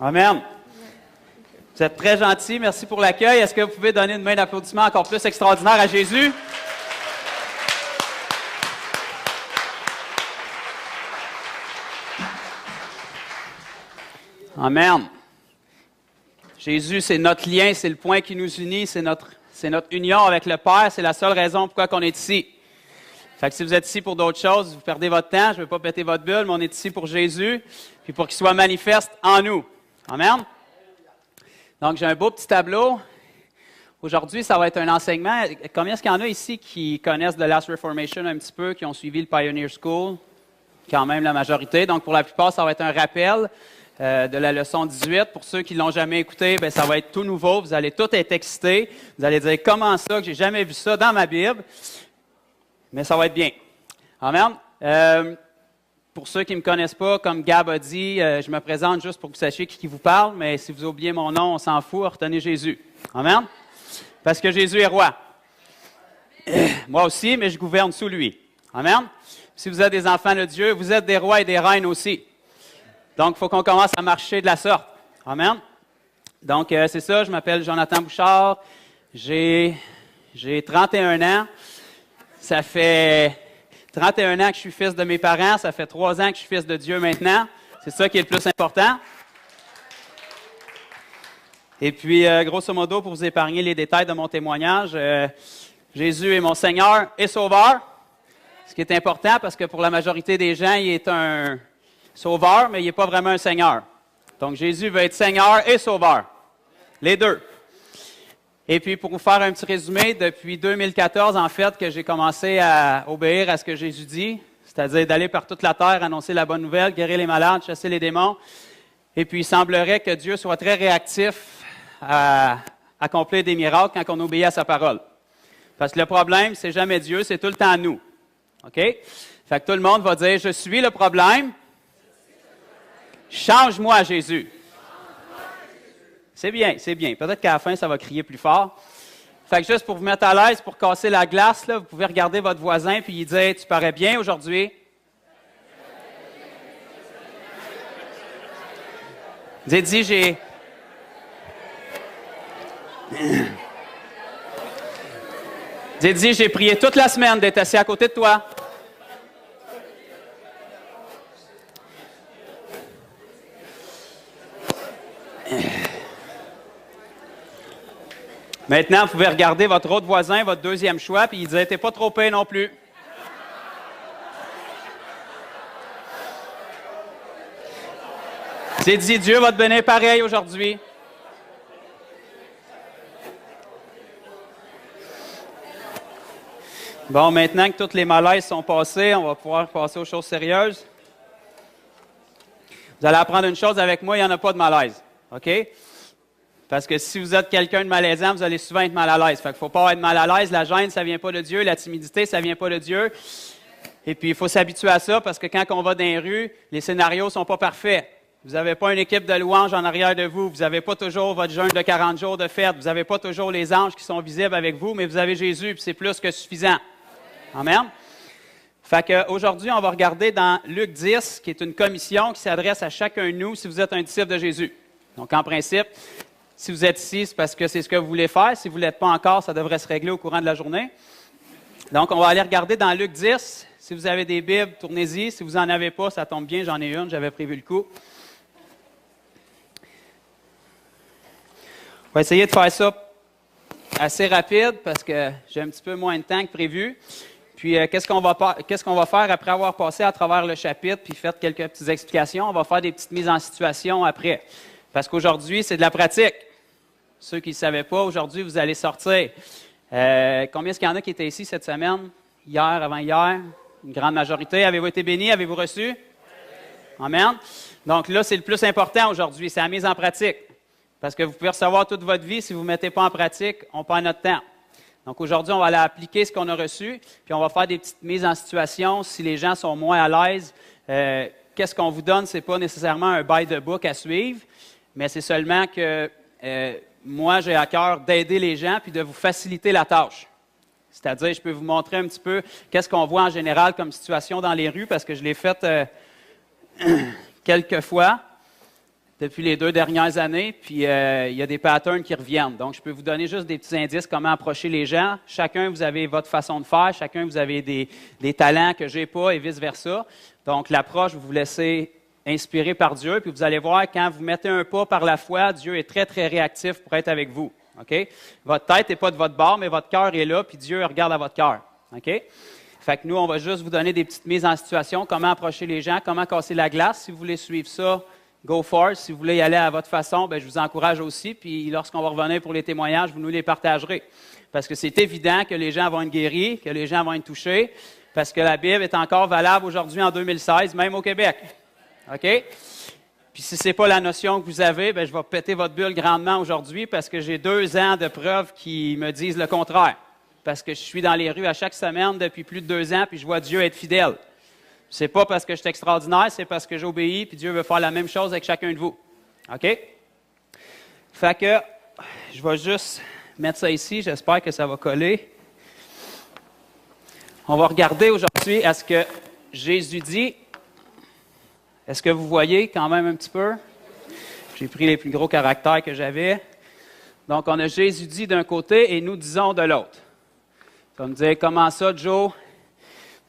Amen. Vous êtes très gentils. Merci pour l'accueil. Est-ce que vous pouvez donner une main d'applaudissement encore plus extraordinaire à Jésus? Amen. Jésus, c'est notre lien, c'est le point qui nous unit, c'est notre union avec le Père. C'est la seule raison pourquoi on est ici. Fait que si vous êtes ici pour d'autres choses, vous perdez votre temps. Je ne veux pas péter votre bulle, mais on est ici pour Jésus, puis pour qu'il soit manifeste en nous. Amen. Donc, j'ai un beau petit tableau. Aujourd'hui, ça va être un enseignement. Combien est-ce qu'il y en a ici qui connaissent The Last Reformation un petit peu, qui ont suivi le Pioneer School? Quand même la majorité. Donc, pour la plupart, ça va être un rappel de la leçon 18. Pour ceux qui ne l'ont jamais écouté, bien, ça va être tout nouveau. Vous allez tous être excités. Vous allez dire, comment ça, que j'ai jamais vu ça dans ma Bible? Mais ça va être bien. Amen. Pour ceux qui ne me connaissent pas, comme Gab a dit, je me présente juste pour que vous sachiez qui vous parle, mais si vous oubliez mon nom, on s'en fout, retenez Jésus. Amen. Parce que Jésus est roi. Moi aussi, mais je gouverne sous lui. Amen. Si vous êtes des enfants de Dieu, vous êtes des rois et des reines aussi. Donc, il faut qu'on commence à marcher de la sorte. Amen. Donc, c'est ça, je m'appelle Jonathan Bouchard. J'ai 31 ans. Ça fait 31 ans que je suis fils de mes parents. Ça fait 3 ans que je suis fils de Dieu maintenant. C'est ça qui est le plus important. Et puis, grosso modo, pour vous épargner les détails de mon témoignage, Jésus est mon Seigneur et Sauveur. Ce qui est important parce que pour la majorité des gens, il est un Sauveur, mais il n'est pas vraiment un Seigneur. Donc, Jésus veut être Seigneur et Sauveur. Les deux. Et puis, pour vous faire un petit résumé, depuis 2014, en fait, que j'ai commencé à obéir à ce que Jésus dit, c'est-à-dire d'aller par toute la terre, annoncer la bonne nouvelle, guérir les malades, chasser les démons. Et puis, il semblerait que Dieu soit très réactif à accomplir des miracles quand on obéit à sa parole. Parce que le problème, c'est jamais Dieu, c'est tout le temps nous. OK? Fait que tout le monde va dire, je suis le problème. Change-moi, Jésus. C'est bien, c'est bien. Peut-être qu'à la fin, ça va crier plus fort. Fait que juste pour vous mettre à l'aise, pour casser la glace, là, vous pouvez regarder votre voisin et lui dire, tu parais bien aujourd'hui. Dis, j'ai prié toute la semaine d'être assis à côté de toi. Maintenant, vous pouvez regarder votre autre voisin, votre deuxième choix, puis il disait, t'es pas trop payé non plus. J'ai dit, Dieu va te bénir pareil aujourd'hui. Bon, maintenant que tous les malaises sont passés, on va pouvoir passer aux choses sérieuses. Vous allez apprendre une chose avec moi, il n'y en a pas de malaise. OK? Parce que si vous êtes quelqu'un de malaisant, vous allez souvent être mal à l'aise. Fait qu'il ne faut pas être mal à l'aise. La gêne, ça ne vient pas de Dieu. La timidité, ça ne vient pas de Dieu. Et puis, il faut s'habituer à ça parce que quand on va dans les rues, les scénarios ne sont pas parfaits. Vous n'avez pas une équipe de louanges en arrière de vous. Vous n'avez pas toujours votre jeûne de 40 jours de fête. Vous n'avez pas toujours les anges qui sont visibles avec vous, mais vous avez Jésus, puis c'est plus que suffisant. Amen. Fait qu'aujourd'hui, on va regarder dans Luc 10, qui est une commission qui s'adresse à chacun de nous si vous êtes un disciple de Jésus. Donc, en principe, si vous êtes ici, c'est parce que c'est ce que vous voulez faire. Si vous ne l'êtes pas encore, ça devrait se régler au courant de la journée. Donc, on va aller regarder dans Luc 10. Si vous avez des Bibles, tournez-y. Si vous n'en avez pas, ça tombe bien, j'en ai une, j'avais prévu le coup. On va essayer de faire ça assez rapide parce que j'ai un petit peu moins de temps que prévu. Puis, qu'est-ce qu'on va faire après avoir passé à travers le chapitre puis fait quelques petites explications? On va faire des petites mises en situation après. Parce qu'aujourd'hui, c'est de la pratique. Ceux qui ne savaient pas, aujourd'hui, vous allez sortir. Combien est-ce qu'il y en a qui étaient ici cette semaine? Hier, avant-hier? Une grande majorité. Avez-vous été bénis? Avez-vous reçu? Amen. Donc là, c'est le plus important aujourd'hui, c'est la mise en pratique. Parce que vous pouvez recevoir toute votre vie, si vous ne mettez pas en pratique, on perd notre temps. Donc aujourd'hui, on va aller appliquer ce qu'on a reçu, puis on va faire des petites mises en situation. Si les gens sont moins à l'aise, qu'est-ce qu'on vous donne? Ce n'est pas nécessairement un by the book à suivre, mais c'est seulement que moi, j'ai à cœur d'aider les gens puis de vous faciliter la tâche. C'est-à-dire, je peux vous montrer un petit peu qu'est-ce qu'on voit en général comme situation dans les rues, parce que je l'ai fait quelques fois. depuis les 2 dernières années, puis il y a des patterns qui reviennent. Donc, je peux vous donner juste des petits indices comment approcher les gens. Chacun, vous avez votre façon de faire. Chacun, vous avez des talents que j'ai pas et vice-versa. Donc, l'approche, vous vous laissez inspirer par Dieu, puis vous allez voir, quand vous mettez un pas par la foi, Dieu est très, très réactif pour être avec vous. OK? Votre tête n'est pas de votre bord, mais votre cœur est là, puis Dieu regarde à votre cœur. OK? Fait que nous, on va juste vous donner des petites mises en situation, comment approcher les gens, comment casser la glace. Si vous voulez suivre ça, go for it. Si vous voulez y aller à votre façon, bien, je vous encourage aussi. Puis lorsqu'on va revenir pour les témoignages, vous nous les partagerez. Parce que c'est évident que les gens vont être guéris, que les gens vont être touchés, parce que la Bible est encore valable aujourd'hui en 2016, même au Québec. OK? Puis si ce n'est pas la notion que vous avez, bien, je vais péter votre bulle grandement aujourd'hui parce que j'ai 2 ans de preuves qui me disent le contraire. Parce que je suis dans les rues à chaque semaine depuis plus de 2 ans, puis je vois Dieu être fidèle. C'est pas parce que je suis extraordinaire, c'est parce que j'obéis, puis Dieu veut faire la même chose avec chacun de vous. OK? Fait que, je vais juste mettre ça ici, j'espère que ça va coller. On va regarder aujourd'hui à ce que Jésus dit. Est-ce que vous voyez quand même un petit peu? J'ai pris les plus gros caractères que j'avais. Donc, on a Jésus dit d'un côté et nous disons de l'autre. Ça va me dire, comment ça, Joe?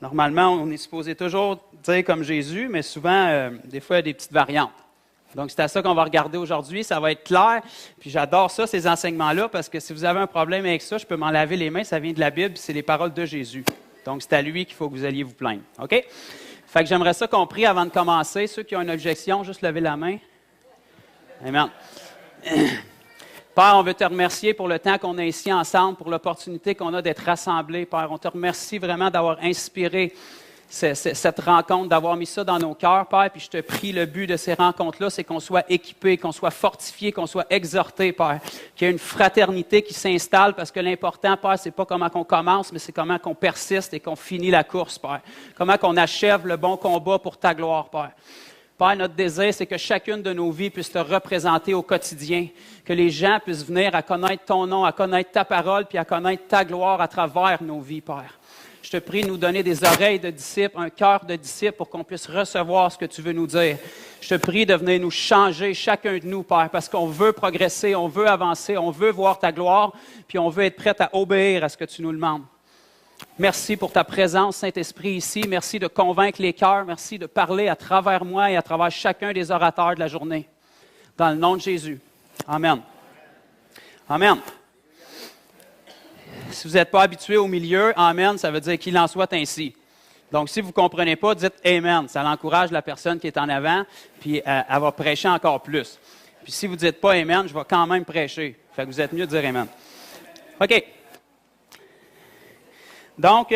Normalement, on est supposé toujours dire comme Jésus, mais souvent, des fois, il y a des petites variantes. Donc, c'est à ça qu'on va regarder aujourd'hui. Ça va être clair. Puis, j'adore ça, ces enseignements-là, parce que si vous avez un problème avec ça, je peux m'en laver les mains. Ça vient de la Bible, c'est les paroles de Jésus. Donc, c'est à lui qu'il faut que vous alliez vous plaindre. OK? Fait que j'aimerais ça qu'on prie avant de commencer. Ceux qui ont une objection, juste lever la main. Amen. Père, on veut te remercier pour le temps qu'on a ici ensemble, pour l'opportunité qu'on a d'être rassemblés. Père, on te remercie vraiment d'avoir inspiré cette rencontre, d'avoir mis ça dans nos cœurs, Père. Puis je te prie, le but de ces rencontres-là, c'est qu'on soit équipés, qu'on soit fortifiés, qu'on soit exhortés, Père. Qu'il y ait une fraternité qui s'installe, parce que l'important, Père, c'est pas comment qu'on commence, mais c'est comment qu'on persiste et qu'on finit la course, Père. Comment qu'on achève le bon combat pour ta gloire, Père. Père, notre désir, c'est que chacune de nos vies puisse te représenter au quotidien, que les gens puissent venir à connaître ton nom, à connaître ta parole, puis à connaître ta gloire à travers nos vies, Père. Je te prie de nous donner des oreilles de disciples, un cœur de disciples pour qu'on puisse recevoir ce que tu veux nous dire. Je te prie de venir nous changer, chacun de nous, Père, parce qu'on veut progresser, on veut avancer, on veut voir ta gloire, puis on veut être prêt à obéir à ce que tu nous demandes. Merci pour ta présence, Saint-Esprit, ici. Merci de convaincre les cœurs. Merci de parler à travers moi et à travers chacun des orateurs de la journée. Dans le nom de Jésus. Amen. Amen. Si vous n'êtes pas habitué au milieu, Amen, ça veut dire qu'il en soit ainsi. Donc, si vous ne comprenez pas, dites Amen. Ça encourage la personne qui est en avant, puis elle va prêcher encore plus. Puis si vous ne dites pas Amen, je vais quand même prêcher. Fait que vous êtes mieux de dire Amen. OK. Donc,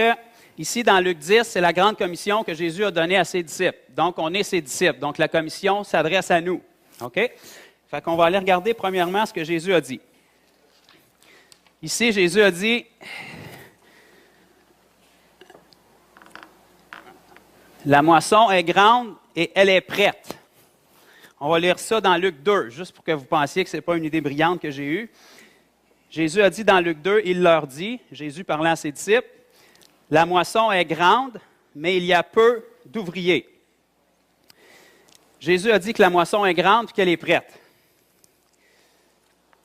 ici, dans Luc 10, c'est la grande commission que Jésus a donnée à ses disciples. Donc, on est ses disciples. Donc, la commission s'adresse à nous. OK? Fait qu'on va aller regarder premièrement ce que Jésus a dit. Ici, Jésus a dit, la moisson est grande et elle est prête. On va lire ça dans Luc 2, juste pour que vous pensiez que ce n'est pas une idée brillante que j'ai eue. Jésus a dit dans Luc 2, il leur dit, Jésus parlant à ses disciples, la moisson est grande, mais il y a peu d'ouvriers. Jésus a dit que la moisson est grande et qu'elle est prête.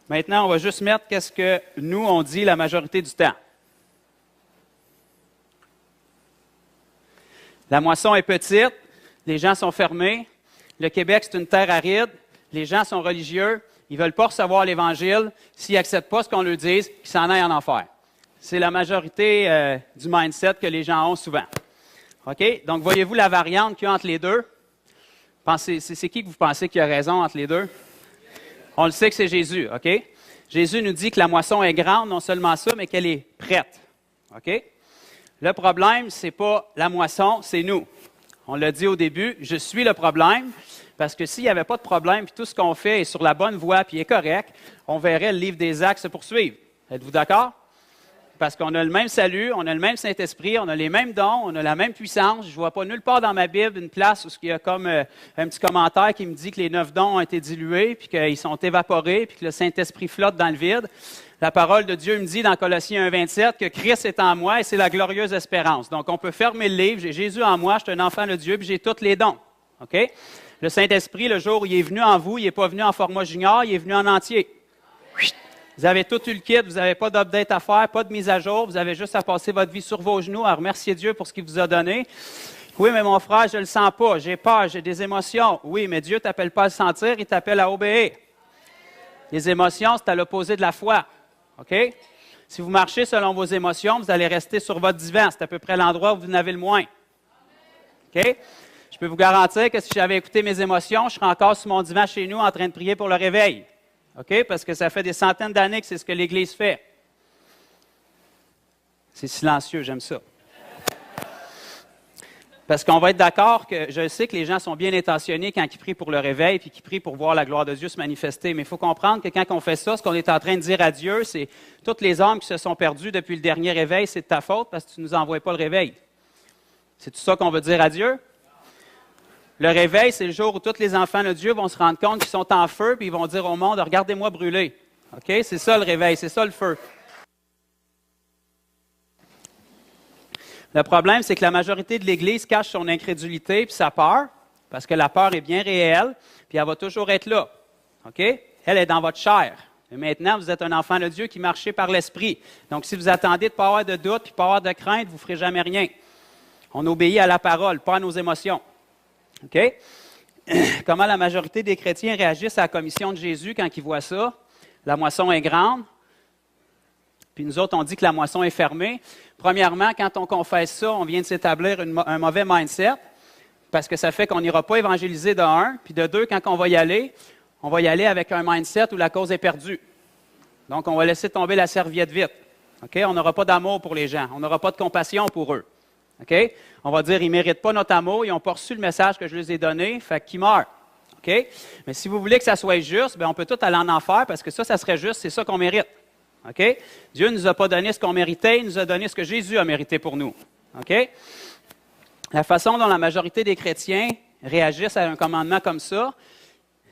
Maintenant, on va juste mettre qu'est-ce que nous, on dit la majorité du temps. La moisson est petite, les gens sont fermés, le Québec, c'est une terre aride, les gens sont religieux, ils ne veulent pas recevoir l'Évangile, s'ils n'acceptent pas ce qu'on leur dise, qu'ils s'en aillent en enfer. C'est la majorité du mindset que les gens ont souvent. OK? Donc, voyez-vous la variante qu'il y a entre les deux? C'est qui que vous pensez qui a raison entre les deux? On le sait que c'est Jésus, OK? Jésus nous dit que la moisson est grande, non seulement ça, mais qu'elle est prête. OK? Le problème, ce n'est pas la moisson, c'est nous. On l'a dit au début, je suis le problème, parce que s'il n'y avait pas de problème, puis tout ce qu'on fait est sur la bonne voie, puis est correct, on verrait le livre des Actes se poursuivre. Êtes-vous d'accord? Parce qu'on a le même salut, on a le même Saint-Esprit, on a les mêmes dons, on a la même puissance. Je ne vois pas nulle part dans ma Bible une place où il y a comme un petit commentaire qui me dit que les 9 dons ont été dilués, puis qu'ils sont évaporés, puis que le Saint-Esprit flotte dans le vide. La parole de Dieu me dit dans Colossiens 1,27 que Christ est en moi et c'est la glorieuse espérance. Donc, on peut fermer le livre, j'ai Jésus en moi, je suis un enfant de Dieu, puis j'ai tous les dons. OK? Le Saint-Esprit, le jour où il est venu en vous, il n'est pas venu en format junior, il est venu en entier. Vous avez tout eu le kit, vous n'avez pas d'update à faire, pas de mise à jour, vous avez juste à passer votre vie sur vos genoux, à remercier Dieu pour ce qu'il vous a donné. Oui, mais mon frère, je ne le sens pas, j'ai peur, j'ai des émotions. Oui, mais Dieu ne t'appelle pas à le sentir, il t'appelle à obéir. Les émotions, c'est à l'opposé de la foi. OK? Si vous marchez selon vos émotions, vous allez rester sur votre divan. C'est à peu près l'endroit où vous en avez le moins. OK? Je peux vous garantir que si j'avais écouté mes émotions, je serais encore sur mon divan chez nous en train de prier pour le réveil. OK? Parce que ça fait des centaines d'années que c'est ce que l'Église fait. C'est silencieux, j'aime ça. Parce qu'on va être d'accord que je sais que les gens sont bien intentionnés quand ils prient pour le réveil puis qu'ils prient pour voir la gloire de Dieu se manifester. Mais il faut comprendre que quand on fait ça, ce qu'on est en train de dire à Dieu, c'est toutes les âmes qui se sont perdues depuis le dernier réveil, c'est de ta faute parce que tu ne nous envoies pas le réveil. C'est tout ça qu'on veut dire à Dieu? Le réveil, c'est le jour où tous les enfants de Dieu vont se rendre compte qu'ils sont en feu puis ils vont dire au monde, regardez-moi brûler. OK? C'est ça le réveil, c'est ça le feu. Le problème, c'est que la majorité de l'Église cache son incrédulité et sa peur, parce que la peur est bien réelle, puis elle va toujours être là. OK? Elle est dans votre chair. Et maintenant, vous êtes un enfant de Dieu qui marchez par l'Esprit. Donc, si vous attendez de ne pas avoir de doute et pas avoir de crainte, vous ne ferez jamais rien. On obéit à la parole, pas à nos émotions. OK? Comment la majorité des chrétiens réagissent à la commission de Jésus quand ils voient ça? La moisson est grande. Puis nous autres, on dit que la moisson est fermée. Premièrement, quand on confesse ça, on vient de s'établir un mauvais mindset, parce que ça fait qu'on n'ira pas évangéliser de un. Puis de deux, quand on va y aller avec un mindset où la cause est perdue. Donc, on va laisser tomber la serviette vite. OK? On n'aura pas d'amour pour les gens. On n'aura pas de compassion pour eux. OK? On va dire, ils ne méritent pas notre amour, ils n'ont pas reçu le message que je leur ai donné, fait qu'ils meurent. OK? Mais si vous voulez que ça soit juste, bien, on peut tout aller en enfer, parce que ça serait juste, c'est ça qu'on mérite. OK? Dieu ne nous a pas donné ce qu'on méritait, il nous a donné ce que Jésus a mérité pour nous. OK? La façon dont la majorité des chrétiens réagissent à un commandement comme ça,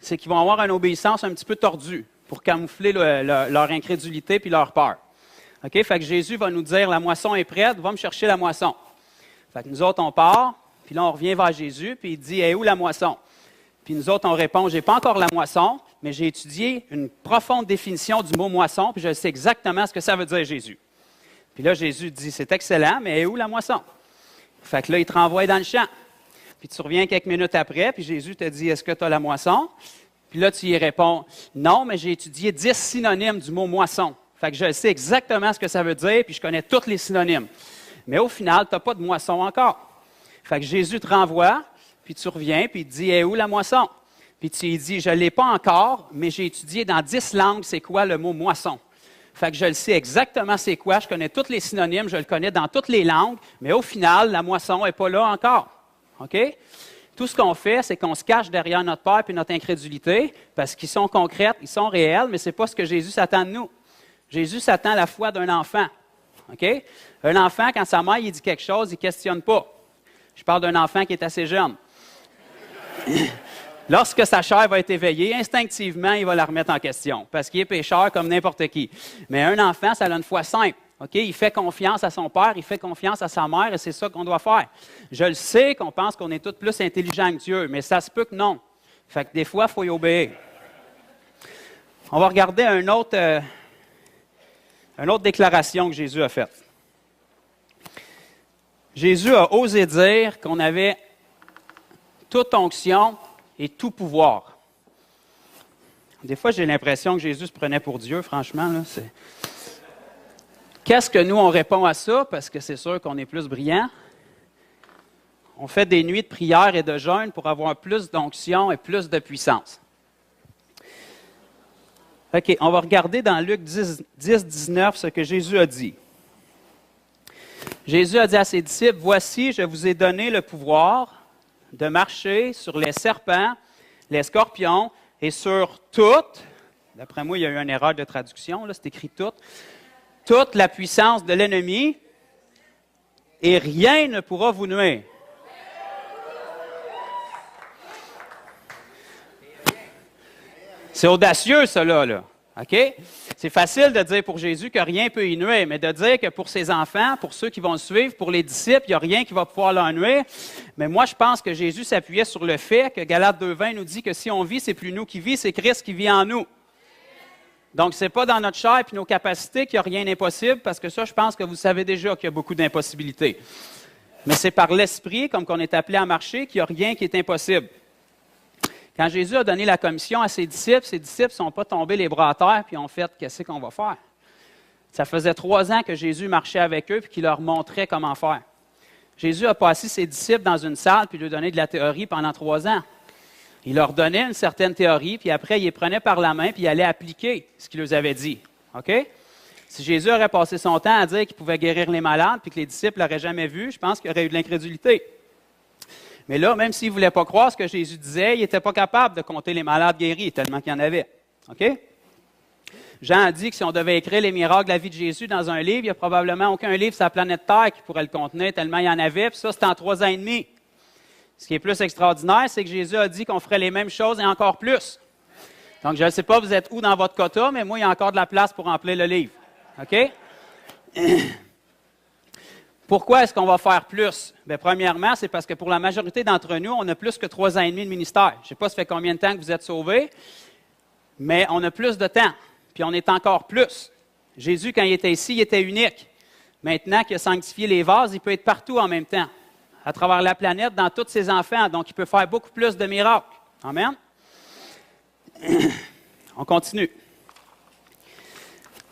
c'est qu'ils vont avoir une obéissance un petit peu tordue pour camoufler leur incrédulité puis leur peur. OK? Fait que Jésus va nous dire, la moisson est prête, va me chercher la moisson. Fait que nous autres, on part, puis là, on revient vers Jésus, puis il dit, est où la moisson? Puis nous autres, on répond, j'ai pas encore la moisson, mais j'ai étudié une profonde définition du mot moisson, puis je sais exactement ce que ça veut dire, Jésus. Puis là, Jésus dit, c'est excellent, mais est où la moisson? Fait que là, il te renvoie dans le champ. Puis tu reviens quelques minutes après, puis Jésus te dit, est-ce que tu as la moisson? Puis là, tu y réponds, non, mais j'ai étudié 10 synonymes du mot moisson. Fait que je sais exactement ce que ça veut dire, puis je connais tous les synonymes. Mais au final, tu n'as pas de moisson encore. Fait que Jésus te renvoie, puis tu reviens, puis il te dit, est où la moisson? Puis tu lui dis, je ne l'ai pas encore, mais j'ai étudié dans 10 langues, c'est quoi le mot moisson. Fait que je le sais exactement c'est quoi, je connais tous les synonymes, je le connais dans toutes les langues, mais au final, la moisson n'est pas là encore. OK? Tout ce qu'on fait, c'est qu'on se cache derrière notre peur et notre incrédulité, parce qu'ils sont concrètes, ils sont réels, mais ce n'est pas ce que Jésus s'attend de nous. Jésus s'attend à la foi d'un enfant. OK? Un enfant, quand sa mère il dit quelque chose, il ne questionne pas. Je parle d'un enfant qui est assez jeune. Lorsque sa chair va être éveillée, instinctivement, il va la remettre en question, parce qu'il est pécheur comme n'importe qui. Mais un enfant, ça a une foi simple. OK? Il fait confiance à son père, il fait confiance à sa mère, et c'est ça qu'on doit faire. Je le sais qu'on pense qu'on est tous plus intelligents que Dieu, mais ça se peut que non. Fait que des fois, il faut y obéir. On va regarder une autre déclaration que Jésus a faite. Jésus a osé dire qu'on avait toute onction et tout pouvoir. Des fois, j'ai l'impression que Jésus se prenait pour Dieu, franchement. Là, Qu'est-ce que nous, on répond à ça? Parce que c'est sûr qu'on est plus brillants. On fait des nuits de prière et de jeûne pour avoir plus d'onction et plus de puissance. OK, on va regarder dans Luc 10, 19 ce que Jésus a dit. Jésus a dit à ses disciples, « Voici, je vous ai donné le pouvoir de marcher sur les serpents, les scorpions et sur toute, d'après moi, il y a eu une erreur de traduction, là, c'est écrit toute la puissance de l'ennemi, et rien ne pourra vous nuire. » C'est audacieux, ça, là. OK? C'est facile de dire pour Jésus que rien ne peut y nuire, mais de dire que pour ses enfants, pour ceux qui vont le suivre, pour les disciples, il n'y a rien qui va pouvoir leur nuire. Mais moi, je pense que Jésus s'appuyait sur le fait que Galates 2,20 nous dit que si on vit, c'est plus nous qui vit, c'est Christ qui vit en nous. Donc, ce n'est pas dans notre chair et nos capacités qu'il n'y a rien d'impossible, parce que ça, je pense que vous savez déjà qu'il y a beaucoup d'impossibilités. Mais c'est par l'Esprit, comme qu'on est appelé à marcher, qu'il n'y a rien qui est impossible. Quand Jésus a donné la commission à ses disciples ne sont pas tombés les bras à terre et ont fait « Qu'est-ce qu'on va faire? » Ça faisait 3 ans que Jésus marchait avec eux et qu'il leur montrait comment faire. Jésus a pas assis ses disciples dans une salle puis lui donné de la théorie pendant 3 ans. Il leur donnait une certaine théorie, puis après, il les prenait par la main puis il allait appliquer ce qu'il leur avait dit. OK? Si Jésus aurait passé son temps à dire qu'il pouvait guérir les malades puis que les disciples ne l'auraient jamais vu, je pense qu'il y aurait eu de l'incrédulité. Mais là, même s'il ne voulait pas croire ce que Jésus disait, il n'était pas capable de compter les malades guéris, tellement qu'il y en avait. OK? Jean a dit que si on devait écrire les miracles de la vie de Jésus dans un livre, il n'y a probablement aucun livre sur la planète Terre qui pourrait le contenir, tellement il y en avait, puis ça, c'était en 3 ans et demi. Ce qui est plus extraordinaire, c'est que Jésus a dit qu'on ferait les mêmes choses et encore plus. Donc, je ne sais pas vous êtes où dans votre quota, mais moi, il y a encore de la place pour remplir le livre. OK? Pourquoi est-ce qu'on va faire plus? Bien, premièrement, c'est parce que pour la majorité d'entre nous, on a plus que 3 ans et demi de ministère. Je ne sais pas ça fait combien de temps que vous êtes sauvés, mais on a plus de temps, puis on est encore plus. Jésus, quand il était ici, il était unique. Maintenant qu'il a sanctifié les vases, il peut être partout en même temps, à travers la planète, dans tous ses enfants, donc il peut faire beaucoup plus de miracles. Amen? On continue.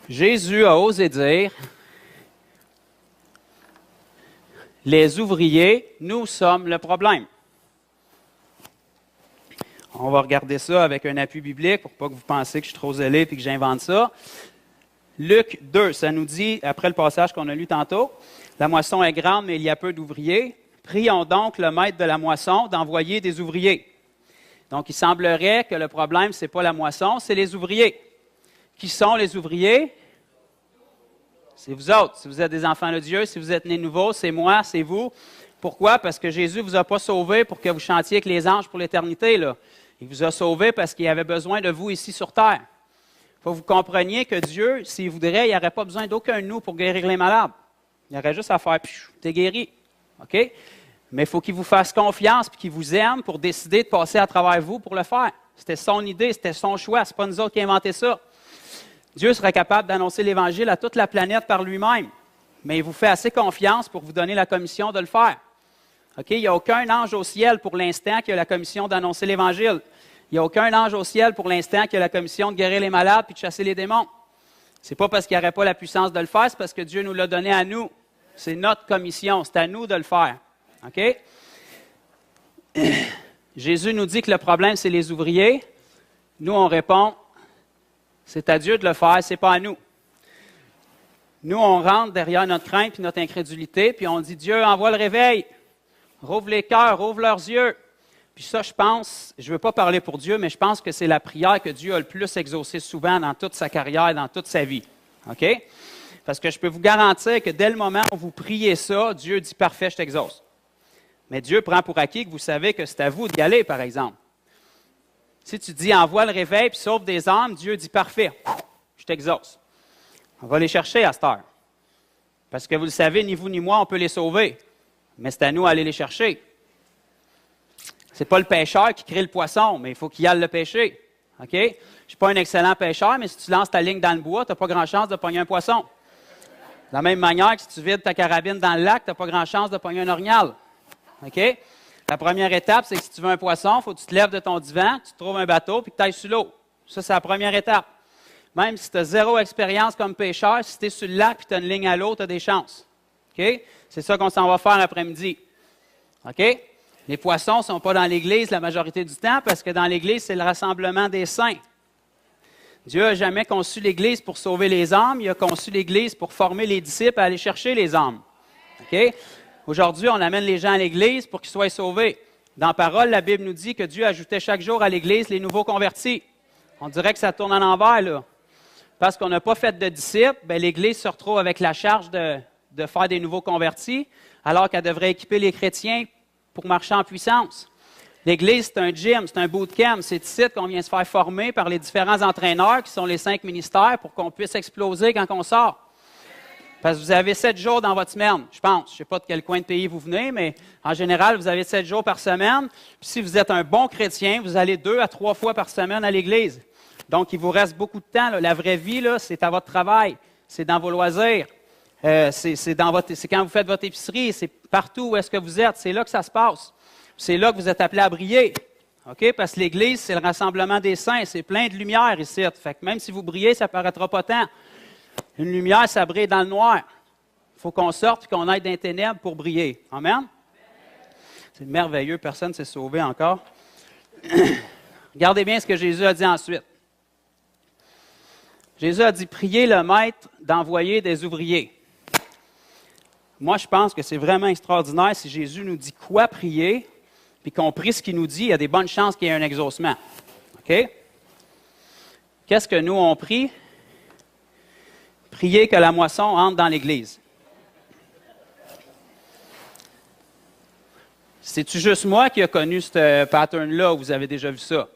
Jésus a osé dire... Les ouvriers, nous sommes le problème. On va regarder ça avec un appui biblique pour pas que vous pensiez que je suis trop zélé et que j'invente ça. Luc 2, ça nous dit, après le passage qu'on a lu tantôt, « La moisson est grande, mais il y a peu d'ouvriers. Prions donc le maître de la moisson d'envoyer des ouvriers. » Donc, il semblerait que le problème, ce n'est pas la moisson, c'est les ouvriers. Qui sont les ouvriers? C'est vous autres. Si vous êtes des enfants de Dieu, si vous êtes nés nouveaux, c'est moi, c'est vous. Pourquoi? Parce que Jésus ne vous a pas sauvés pour que vous chantiez avec les anges pour l'éternité, là. Il vous a sauvés parce qu'il avait besoin de vous ici sur terre. Il faut que vous compreniez que Dieu, s'il voudrait, il n'aurait pas besoin d'aucun de nous pour guérir les malades. Il aurait juste à faire « t'es guéri ». OK? Mais il faut qu'il vous fasse confiance et qu'il vous aime pour décider de passer à travers vous pour le faire. C'était son idée, c'était son choix. Ce n'est pas nous autres qui avons inventé ça. Dieu serait capable d'annoncer l'Évangile à toute la planète par lui-même, mais il vous fait assez confiance pour vous donner la commission de le faire. OK? Il n'y a aucun ange au ciel pour l'instant qui a la commission d'annoncer l'Évangile. Il n'y a aucun ange au ciel pour l'instant qui a la commission de guérir les malades puis de chasser les démons. Ce n'est pas parce qu'il n'y aurait pas la puissance de le faire, c'est parce que Dieu nous l'a donné à nous. C'est notre commission, c'est à nous de le faire. OK? Jésus nous dit que le problème, c'est les ouvriers. Nous, on répond, c'est à Dieu de le faire, ce n'est pas à nous. Nous, on rentre derrière notre crainte et notre incrédulité, puis on dit, Dieu, envoie le réveil. Rouvre les cœurs, ouvre leurs yeux. Puis ça, je pense, je ne veux pas parler pour Dieu, mais je pense que c'est la prière que Dieu a le plus exaucée souvent dans toute sa carrière, dans toute sa vie. OK? Parce que je peux vous garantir que dès le moment où vous priez ça, Dieu dit, parfait, je t'exauce. Mais Dieu prend pour acquis que vous savez que c'est à vous d'y aller, par exemple. Si tu dis, envoie le réveil puis sauve des âmes, Dieu dit, parfait, je t'exauce. On va les chercher à cette heure. Parce que vous le savez, ni vous ni moi, on peut les sauver. Mais c'est à nous d'aller les chercher. Ce n'est pas le pêcheur qui crée le poisson, mais il faut qu'il aille le pêcher. OK? Je ne suis pas un excellent pêcheur, mais si tu lances ta ligne dans le bois, tu n'as pas grand chance de pogner un poisson. De la même manière que si tu vides ta carabine dans le lac, tu n'as pas grand chance de pogner un orignal. OK? La première étape, c'est que si tu veux un poisson, il faut que tu te lèves de ton divan, tu trouves un bateau, puis que tu ailles sur l'eau. Ça, c'est la première étape. Même si tu as 0 expérience comme pêcheur, si tu es sur le lac et tu as une ligne à l'eau, tu as des chances. OK? C'est ça qu'on s'en va faire l'après-midi. OK? Les poissons ne sont pas dans l'Église la majorité du temps parce que dans l'Église, c'est le rassemblement des saints. Dieu n'a jamais conçu l'Église pour sauver les âmes, il a conçu l'Église pour former les disciples à aller chercher les âmes. OK? Aujourd'hui, on amène les gens à l'Église pour qu'ils soient sauvés. Dans la parole, la Bible nous dit que Dieu ajoutait chaque jour à l'Église les nouveaux convertis. On dirait que ça tourne en envers, là. Parce qu'on n'a pas fait de disciples, bien, l'Église se retrouve avec la charge de faire des nouveaux convertis, alors qu'elle devrait équiper les chrétiens pour marcher en puissance. L'Église, c'est un gym, c'est un bootcamp. C'est ici qu'on vient se faire former par les différents entraîneurs qui sont les 5 ministères pour qu'on puisse exploser quand on sort. Parce que vous avez 7 jours dans votre semaine, je pense. Je ne sais pas de quel coin de pays vous venez, mais en général, vous avez 7 jours par semaine. Puis si vous êtes un bon chrétien, vous allez 2 à 3 fois par semaine à l'Église. Donc, il vous reste beaucoup de temps. Là. La vraie vie, là, c'est à votre travail, c'est dans vos loisirs, c'est quand vous faites votre épicerie, c'est partout où est-ce que vous êtes. C'est là que ça se passe. C'est là que vous êtes appelés à briller. OK? Parce que l'Église, c'est le rassemblement des saints. C'est plein de lumière ici. Fait que même si vous brillez, ça ne paraîtra pas tant. Une lumière, ça brille dans le noir. Il faut qu'on sorte et qu'on aille dans les ténèbres pour briller. Amen? C'est merveilleux. Personne ne s'est sauvé encore. Regardez bien ce que Jésus a dit ensuite. Jésus a dit, priez le maître d'envoyer des ouvriers. Moi, je pense que c'est vraiment extraordinaire si Jésus nous dit quoi prier, puis qu'on prie ce qu'il nous dit, il y a des bonnes chances qu'il y ait un exaucement. OK? Qu'est-ce que nous, on prie? Priez que la moisson entre dans l'Église. C'est-tu juste moi qui ai connu ce pattern-là ou vous avez déjà vu ça?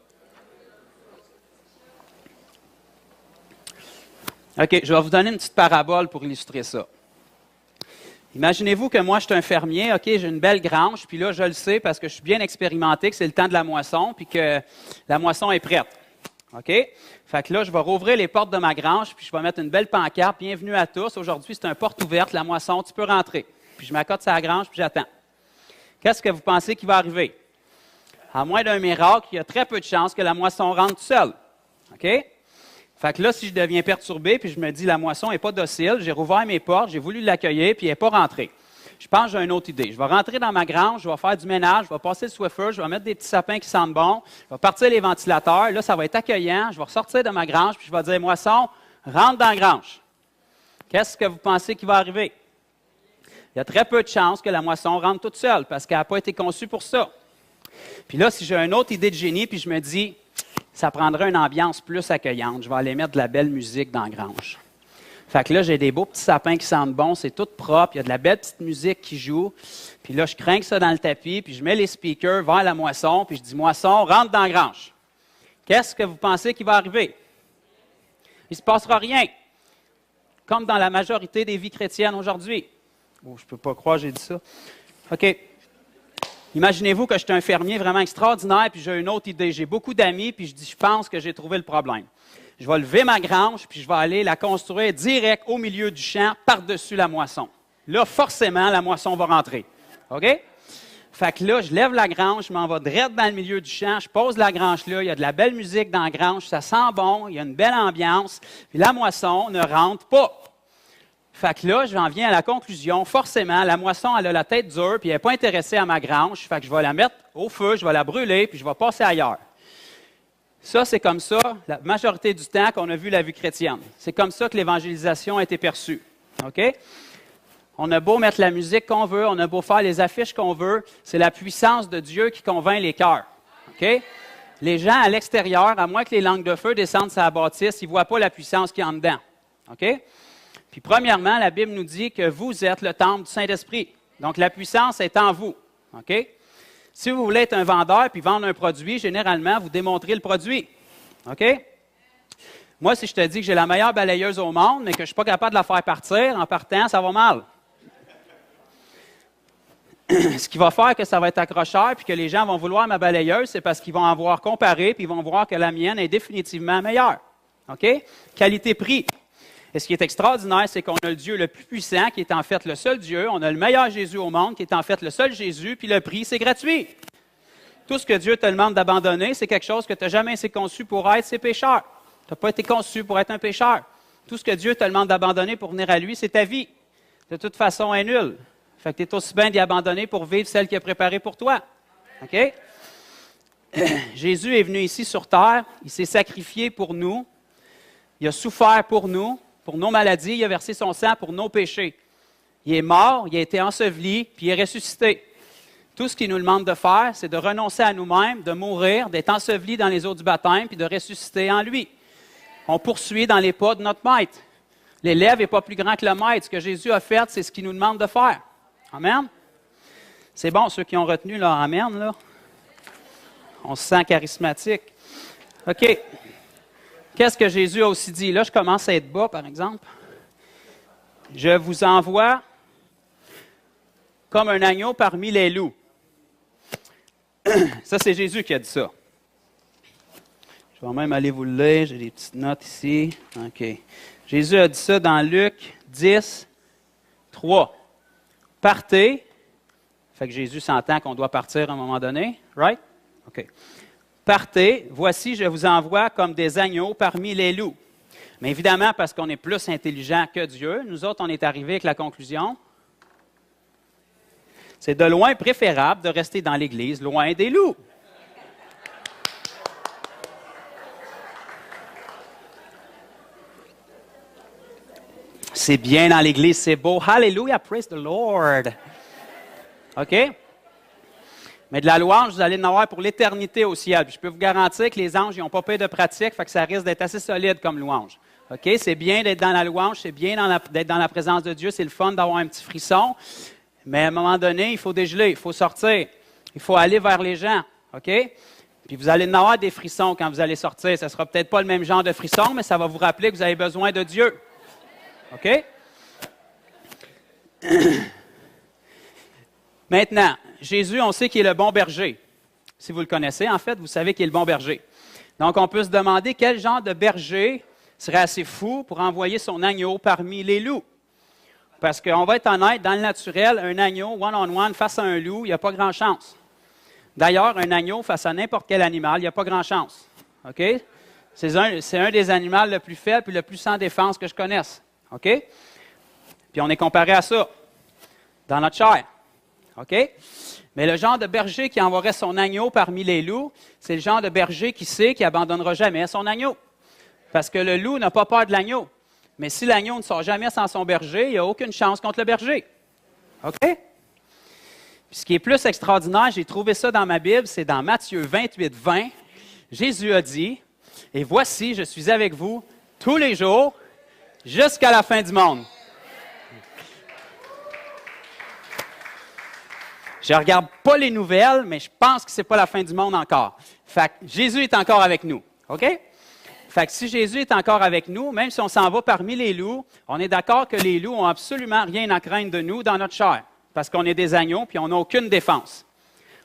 OK, je vais vous donner une petite parabole pour illustrer ça. Imaginez-vous que moi, je suis un fermier, OK, j'ai une belle grange, puis là, je le sais parce que je suis bien expérimenté que c'est le temps de la moisson, puis que la moisson est prête. OK? Fait que là, je vais rouvrir les portes de ma grange, puis je vais mettre une belle pancarte. Bienvenue à tous. Aujourd'hui, c'est une porte ouverte, la moisson, tu peux rentrer. Puis je m'accote sur la grange, puis j'attends. Qu'est-ce que vous pensez qui va arriver? À moins d'un miracle, il y a très peu de chances que la moisson rentre toute seule. OK? Fait que là, si je deviens perturbé, puis je me dis, la moisson n'est pas docile, j'ai rouvert mes portes, j'ai voulu l'accueillir, puis elle n'est pas rentrée. Je pense que j'ai une autre idée. Je vais rentrer dans ma grange, je vais faire du ménage, je vais passer le Swiffer, je vais mettre des petits sapins qui sentent bon, je vais partir les ventilateurs, là, ça va être accueillant, je vais ressortir de ma grange, puis je vais dire, moisson, rentre dans la grange. Qu'est-ce que vous pensez qui va arriver? Il y a très peu de chances que la moisson rentre toute seule, parce qu'elle n'a pas été conçue pour ça. Puis là, si j'ai une autre idée de génie, puis je me dis, ça prendrait une ambiance plus accueillante. Je vais aller mettre de la belle musique dans la grange. Fait que là, j'ai des beaux petits sapins qui sentent bon, c'est tout propre, il y a de la belle petite musique qui joue. Puis là, je crains ça dans le tapis, puis je mets les speakers vers la moisson, puis je dis, moisson, rentre dans la grange. Qu'est-ce que vous pensez qui va arriver? Il ne se passera rien. Comme dans la majorité des vies chrétiennes aujourd'hui. Oh, je ne peux pas croire que j'ai dit ça. OK. Imaginez-vous que je suis un fermier vraiment extraordinaire, puis j'ai une autre idée. J'ai beaucoup d'amis, puis je dis, je pense que j'ai trouvé le problème. Je vais lever ma grange, puis je vais aller la construire direct au milieu du champ, par-dessus la moisson. Là, forcément, la moisson va rentrer. OK? Fait que là, je lève la grange, je m'en vais direct dans le milieu du champ, je pose la grange là, il y a de la belle musique dans la grange, ça sent bon, il y a une belle ambiance, puis la moisson ne rentre pas. Fait que là, j'en viens à la conclusion, forcément, la moisson, elle a la tête dure, puis elle n'est pas intéressée à ma grange, fait que je vais la mettre au feu, je vais la brûler, puis je vais passer ailleurs. Ça, c'est comme ça, la majorité du temps qu'on a vu la vie chrétienne. C'est comme ça que l'évangélisation a été perçue. OK? On a beau mettre la musique qu'on veut, on a beau faire les affiches qu'on veut, c'est la puissance de Dieu qui convainc les cœurs. OK? Les gens à l'extérieur, à moins que les langues de feu descendent sur la bâtisse, ils ne voient pas la puissance qu'il y a en dedans. OK? Puis premièrement, la Bible nous dit que vous êtes le temple du Saint-Esprit. Donc la puissance est en vous. OK? Si vous voulez être un vendeur puis vendre un produit, généralement, vous démontrez le produit. OK? Moi, si je te dis que j'ai la meilleure balayeuse au monde, mais que je ne suis pas capable de la faire partir, en partant, ça va mal. Ce qui va faire que ça va être accrocheur puis que les gens vont vouloir ma balayeuse, c'est parce qu'ils vont en voir comparé puis ils vont voir que la mienne est définitivement meilleure. OK? Qualité-prix. Et ce qui est extraordinaire, c'est qu'on a le Dieu le plus puissant, qui est en fait le seul Dieu. On a le meilleur Jésus au monde, qui est en fait le seul Jésus, puis le prix, c'est gratuit. Tout ce que Dieu te demande d'abandonner, c'est quelque chose que tu n'as jamais été conçu pour être, c'est pécheur. Tu n'as pas été conçu pour être un pécheur. Tout ce que Dieu te demande d'abandonner pour venir à lui, c'est ta vie. De toute façon, elle est nulle. Fait que tu es aussi bien d'y abandonner pour vivre celle qu'il a préparée pour toi. OK? Jésus est venu ici sur terre, il s'est sacrifié pour nous, il a souffert pour nous, pour nos maladies, il a versé son sang pour nos péchés. Il est mort, il a été enseveli, puis il est ressuscité. Tout ce qu'il nous demande de faire, c'est de renoncer à nous-mêmes, de mourir, d'être enseveli dans les eaux du baptême, puis de ressusciter en lui. On poursuit dans les pas de notre maître. L'élève n'est pas plus grand que le maître. Ce que Jésus a fait, c'est ce qu'il nous demande de faire. Amen? C'est bon, ceux qui ont retenu leur amen, là. On se sent charismatique. OK. Qu'est-ce que Jésus a aussi dit? Là, je commence à être bas, par exemple. Je vous envoie comme un agneau parmi les loups. Ça, c'est Jésus qui a dit ça. Je vais même aller vous le lire. J'ai des petites notes ici. OK. Jésus a dit ça dans Luc 10, 3. Partez. Fait que Jésus s'entend qu'on doit partir à un moment donné. Right? OK. Partez. Voici, je vous envoie comme des agneaux parmi les loups. Mais évidemment, parce qu'on est plus intelligent que Dieu, nous autres, on est arrivés avec la conclusion. C'est de loin préférable de rester dans l'Église, loin des loups. C'est bien dans l'Église, c'est beau. Hallelujah, praise the Lord. OK? Mais de la louange, vous allez en avoir pour l'éternité au ciel. Puis je peux vous garantir que les anges, ils n'ont pas peur de pratique, fait que ça risque d'être assez solide comme louange. OK? C'est bien d'être dans la louange, c'est bien d'être dans la présence de Dieu, c'est le fun d'avoir un petit frisson. Mais à un moment donné, il faut dégeler, il faut sortir, il faut aller vers les gens. OK? Puis vous allez en avoir des frissons quand vous allez sortir. Ça ne sera peut-être pas le même genre de frisson, mais ça va vous rappeler que vous avez besoin de Dieu. OK? Maintenant, Jésus, on sait qu'il est le bon berger. Si vous le connaissez, en fait, vous savez qu'il est le bon berger. Donc, on peut se demander quel genre de berger serait assez fou pour envoyer son agneau parmi les loups. Parce qu'on va être honnête, dans le naturel, un agneau one-on-one face à un loup, il n'y a pas grand chance. D'ailleurs, un agneau face à n'importe quel animal, il n'y a pas grand chance. OK? C'est un des animaux le plus faible et le plus sans défense que je connaisse. OK? Puis on est comparé à ça dans notre chair. OK? Mais le genre de berger qui enverrait son agneau parmi les loups, c'est le genre de berger qui sait qu'il n'abandonnera jamais son agneau. Parce que le loup n'a pas peur de l'agneau. Mais si l'agneau ne sort jamais sans son berger, il n'y a aucune chance contre le berger. OK? Puis ce qui est plus extraordinaire, j'ai trouvé ça dans ma Bible, c'est dans Matthieu 28, 20. Jésus a dit, « Et voici, je suis avec vous tous les jours jusqu'à la fin du monde. » Je ne regarde pas les nouvelles, mais je pense que ce n'est pas la fin du monde encore. Fait que Jésus est encore avec nous. OK? Fait que si Jésus est encore avec nous, même si on s'en va parmi les loups, on est d'accord que les loups n'ont absolument rien à craindre de nous dans notre chair. Parce qu'on est des agneaux, puis on n'a aucune défense.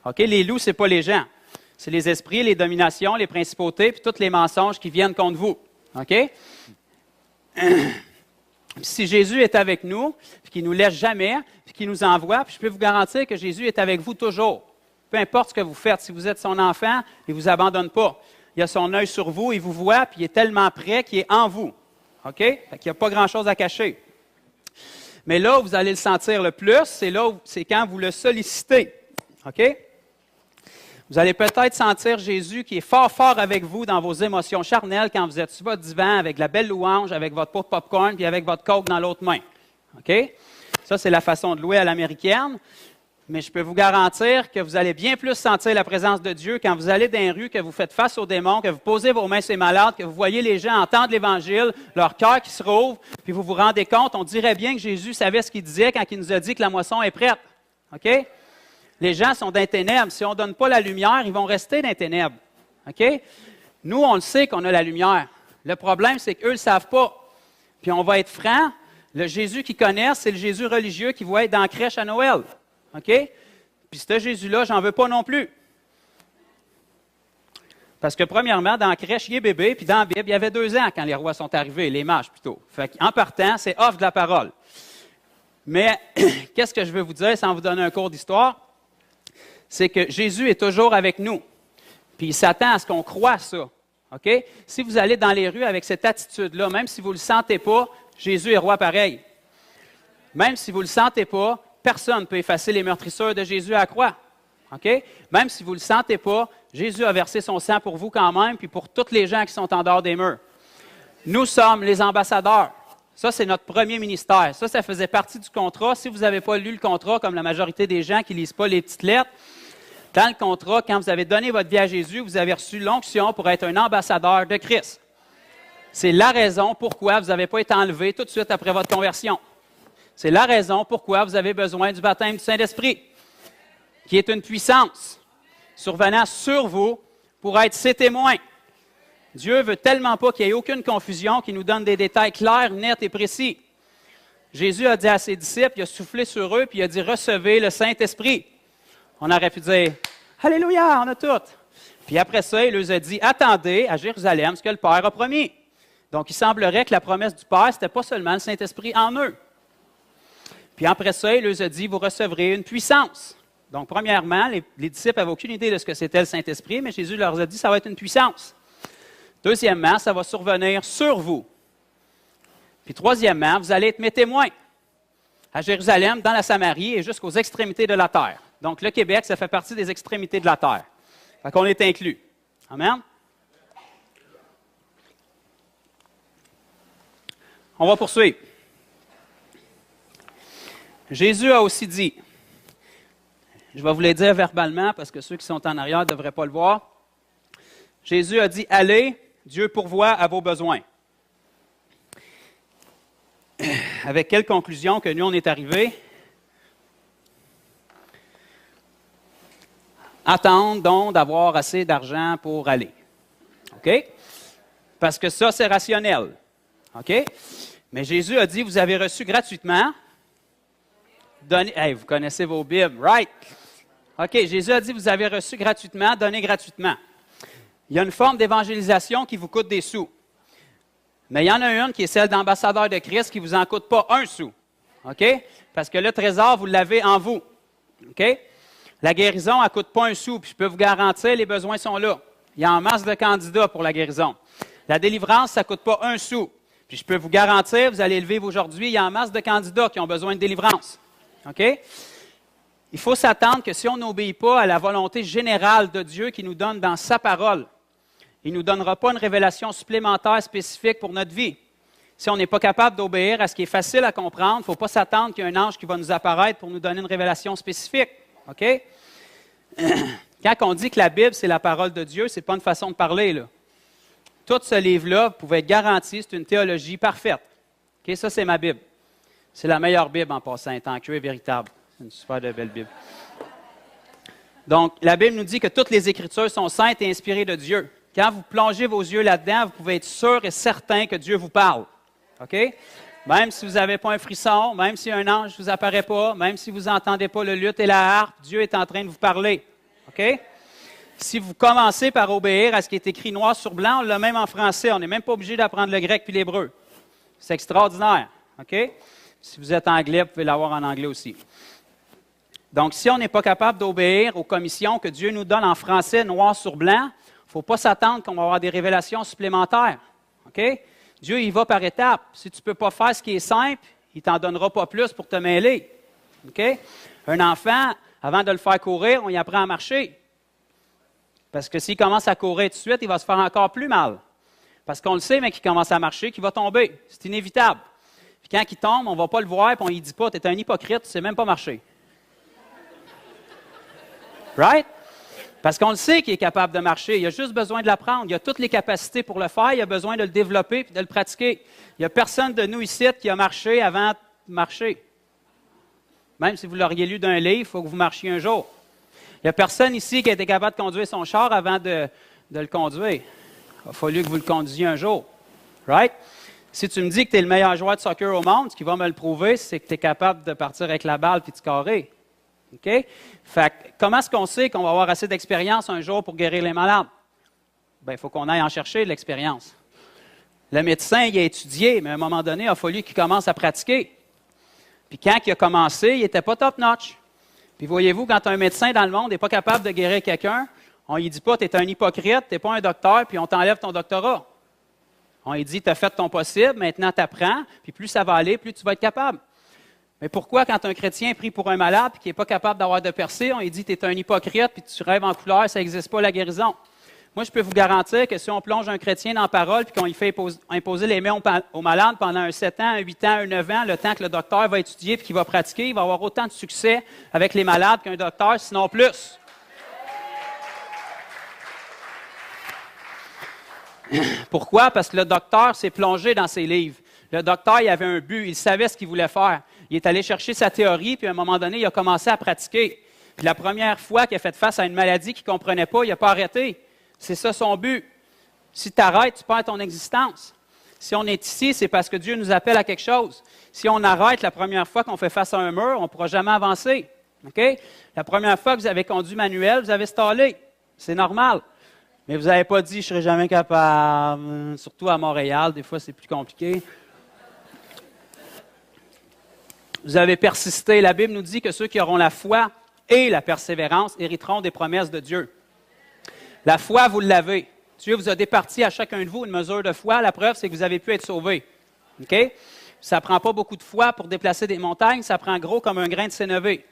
OK? Les loups, ce n'est pas les gens. C'est les esprits, les dominations, les principautés, puis tous les mensonges qui viennent contre vous. OK? Si Jésus est avec nous, puis qu'il ne nous laisse jamais, puis qu'il nous envoie, puis je peux vous garantir que Jésus est avec vous toujours. Peu importe ce que vous faites, si vous êtes son enfant, il ne vous abandonne pas. Il a son œil sur vous, il vous voit, puis il est tellement près qu'il est en vous. OK? Fait qu'il n'y a pas grand-chose à cacher. Mais là où vous allez le sentir le plus, c'est quand vous le sollicitez. OK? Vous allez peut-être sentir Jésus qui est fort, fort avec vous dans vos émotions charnelles quand vous êtes sur votre divan avec la belle louange, avec votre pot de popcorn, puis avec votre coke dans l'autre main. OK? Ça, c'est la façon de louer à l'américaine. Mais je peux vous garantir que vous allez bien plus sentir la présence de Dieu quand vous allez dans les rues, que vous faites face aux démons, que vous posez vos mains sur les malades, que vous voyez les gens entendre l'Évangile, leur cœur qui se rouvre, puis vous vous rendez compte, on dirait bien que Jésus savait ce qu'il disait quand il nous a dit que la moisson est prête. OK? Les gens sont dans les ténèbres. Si on ne donne pas la lumière, ils vont rester dans les ténèbres. OK? Nous, on le sait qu'on a la lumière. Le problème, c'est qu'eux ne le savent pas. Puis on va être franc, le Jésus qu'ils connaissent, c'est le Jésus religieux qui va être dans la crèche à Noël. OK? Puis ce Jésus-là, j'en veux pas non plus. Parce que premièrement, dans la crèche, il est bébé, puis dans la Bible, il y avait 2 ans quand les rois sont arrivés, les mages plutôt. Fait qu'en partant, c'est off de la parole. Mais qu'est-ce que je veux vous dire sans vous donner un cours d'histoire? C'est que Jésus est toujours avec nous. Puis il s'attend à ce qu'on croie ça. OK? Si vous allez dans les rues avec cette attitude-là, même si vous ne le sentez pas, Jésus est roi pareil. Même si vous ne le sentez pas, personne ne peut effacer les meurtrissures de Jésus à la croix. OK? Même si vous ne le sentez pas, Jésus a versé son sang pour vous quand même, puis pour tous les gens qui sont en dehors des murs. Nous sommes les ambassadeurs. Ça, c'est notre premier ministère. Ça faisait partie du contrat. Si vous n'avez pas lu le contrat, comme la majorité des gens qui ne lisent pas les petites lettres, dans le contrat, quand vous avez donné votre vie à Jésus, vous avez reçu l'onction pour être un ambassadeur de Christ. C'est la raison pourquoi vous n'avez pas été enlevé tout de suite après votre conversion. C'est la raison pourquoi vous avez besoin du baptême du Saint-Esprit, qui est une puissance. survenant sur vous pour être ses témoins. Dieu veut tellement pas qu'il n'y ait aucune confusion, qu'il nous donne des détails clairs, nets et précis. Jésus a dit à ses disciples, il a soufflé sur eux, puis il a dit « Recevez le Saint-Esprit ». On aurait pu dire « Alléluia, on a tout ». Puis après ça, il leur a dit « Attendez à Jérusalem ce que le Père a promis ». Donc, il semblerait que la promesse du Père, ce n'était pas seulement le Saint-Esprit en eux. Puis après ça, il leur a dit « Vous recevrez une puissance ». Donc, premièrement, les disciples n'avaient aucune idée de ce que c'était le Saint-Esprit, mais Jésus leur a dit « Ça va être une puissance ». Deuxièmement, ça va survenir sur vous. Puis troisièmement, vous allez être mes témoins à Jérusalem, dans la Samarie et jusqu'aux extrémités de la terre. Donc, le Québec, ça fait partie des extrémités de la terre. Fait qu'on est inclus. Amen? On va poursuivre. Jésus a aussi dit, je vais vous les dire verbalement parce que ceux qui sont en arrière ne devraient pas le voir. Jésus a dit, allez, Dieu pourvoit à vos besoins. Avec quelle conclusion que nous, on est arrivés? Attendre donc d'avoir assez d'argent pour aller. OK? Parce que ça, c'est rationnel. OK? Mais Jésus a dit, vous avez reçu gratuitement. Donnez, hey, vous connaissez vos Bibles, right? OK, Jésus a dit, vous avez reçu gratuitement, donnez gratuitement. Il y a une forme d'évangélisation qui vous coûte des sous. Mais il y en a une qui est celle d'ambassadeur de Christ qui ne vous en coûte pas un sou. OK? Parce que le trésor, vous l'avez en vous. OK? La guérison, elle ne coûte pas un sou, puis je peux vous garantir, les besoins sont là. Il y a en masse de candidats pour la guérison. La délivrance, ça ne coûte pas un sou. Puis je peux vous garantir, vous allez le vivre aujourd'hui, il y a en masse de candidats qui ont besoin de délivrance. OK? Il faut s'attendre que si on n'obéit pas à la volonté générale de Dieu qui nous donne dans sa parole, il ne nous donnera pas une révélation supplémentaire spécifique pour notre vie. Si on n'est pas capable d'obéir à ce qui est facile à comprendre, il ne faut pas s'attendre qu'il y ait un ange qui va nous apparaître pour nous donner une révélation spécifique. OK? Quand on dit que la Bible, c'est la parole de Dieu, ce n'est pas une façon de parler, là. Tout ce livre-là, vous pouvez être garanti, c'est une théologie parfaite. OK? Ça, c'est ma Bible. C'est la meilleure Bible en passant, en tant que véritable. C'est une super belle Bible. Donc, la Bible nous dit que toutes les Écritures sont saintes et inspirées de Dieu. Quand vous plongez vos yeux là-dedans, vous pouvez être sûr et certain que Dieu vous parle. OK? Même si vous n'avez pas un frisson, même si un ange ne vous apparaît pas, même si vous n'entendez pas le luth et la harpe, Dieu est en train de vous parler. OK? Si vous commencez par obéir à ce qui est écrit noir sur blanc, on l'a même en français. On n'est même pas obligé d'apprendre le grec puis l'hébreu. C'est extraordinaire. OK? Si vous êtes anglais, vous pouvez l'avoir en anglais aussi. Donc, si on n'est pas capable d'obéir aux commissions que Dieu nous donne en français noir sur blanc, il ne faut pas s'attendre qu'on va avoir des révélations supplémentaires. OK? Dieu, il va par étapes. Si tu ne peux pas faire ce qui est simple, il ne t'en donnera pas plus pour te mêler. OK? Un enfant, avant de le faire courir, on y apprend à marcher. Parce que s'il commence à courir tout de suite, il va se faire encore plus mal. Parce qu'on le sait, mais qu'il commence à marcher, qu'il va tomber. C'est inévitable. Puis quand il tombe, on ne va pas le voir, puis on ne lui dit pas, tu es un hypocrite, tu ne sais même pas marcher. Right? Parce qu'on le sait qu'il est capable de marcher. Il a juste besoin de l'apprendre. Il a toutes les capacités pour le faire. Il a besoin de le développer et de le pratiquer. Il n'y a personne de nous ici qui a marché avant de marcher. Même si vous l'auriez lu d'un livre, il faut que vous marchiez un jour. Il n'y a personne ici qui a été capable de conduire son char avant de le conduire. Il a fallu que vous le conduisiez un jour. Right? Si tu me dis que tu es le meilleur joueur de soccer au monde, ce qui va me le prouver, c'est que tu es capable de partir avec la balle et de scorer. OK? Fait que, comment est-ce qu'on sait qu'on va avoir assez d'expérience un jour pour guérir les malades? Bien, il faut qu'on aille en chercher de l'expérience. Le médecin, il a étudié, mais à un moment donné, il a fallu qu'il commence à pratiquer. Puis quand il a commencé, il n'était pas top-notch. Puis voyez-vous, quand un médecin dans le monde n'est pas capable de guérir quelqu'un, on ne lui dit pas, tu es un hypocrite, tu n'es pas un docteur, puis on t'enlève ton doctorat. On lui dit, tu as fait ton possible, maintenant tu apprends, puis plus ça va aller, plus tu vas être capable. Mais pourquoi, quand un chrétien est pris pour un malade et qui n'est pas capable d'avoir de percée, on lui dit, tu es un hypocrite, puis tu rêves en couleur, ça n'existe pas la guérison? Moi, je peux vous garantir que si on plonge un chrétien dans la parole et qu'on lui fait imposer les mains au malade pendant un 7 ans, un 8 ans, un 9 ans, le temps que le docteur va étudier et qu'il va pratiquer, il va avoir autant de succès avec les malades qu'un docteur, sinon plus. Pourquoi? Parce que le docteur s'est plongé dans ses livres. Le docteur, il avait un but, il savait ce qu'il voulait faire. Il est allé chercher sa théorie, puis à un moment donné, il a commencé à pratiquer. Puis la première fois qu'il a fait face à une maladie qu'il ne comprenait pas, il n'a pas arrêté. C'est ça son but. Si tu arrêtes, tu perds ton existence. Si on est ici, c'est parce que Dieu nous appelle à quelque chose. Si on arrête la première fois qu'on fait face à un mur, on ne pourra jamais avancer. Okay? La première fois que vous avez conduit manuel, vous avez stallé. C'est normal. Mais vous n'avez pas dit « je ne serai jamais capable ». Surtout à Montréal, des fois c'est plus compliqué. Vous avez persisté. La Bible nous dit que ceux qui auront la foi et la persévérance hériteront des promesses de Dieu. La foi, vous l'avez. Dieu vous a départi à chacun de vous une mesure de foi. La preuve, c'est que vous avez pu être sauvés. Okay? Ça ne prend pas beaucoup de foi pour déplacer des montagnes. Ça prend gros comme un grain de sénévé.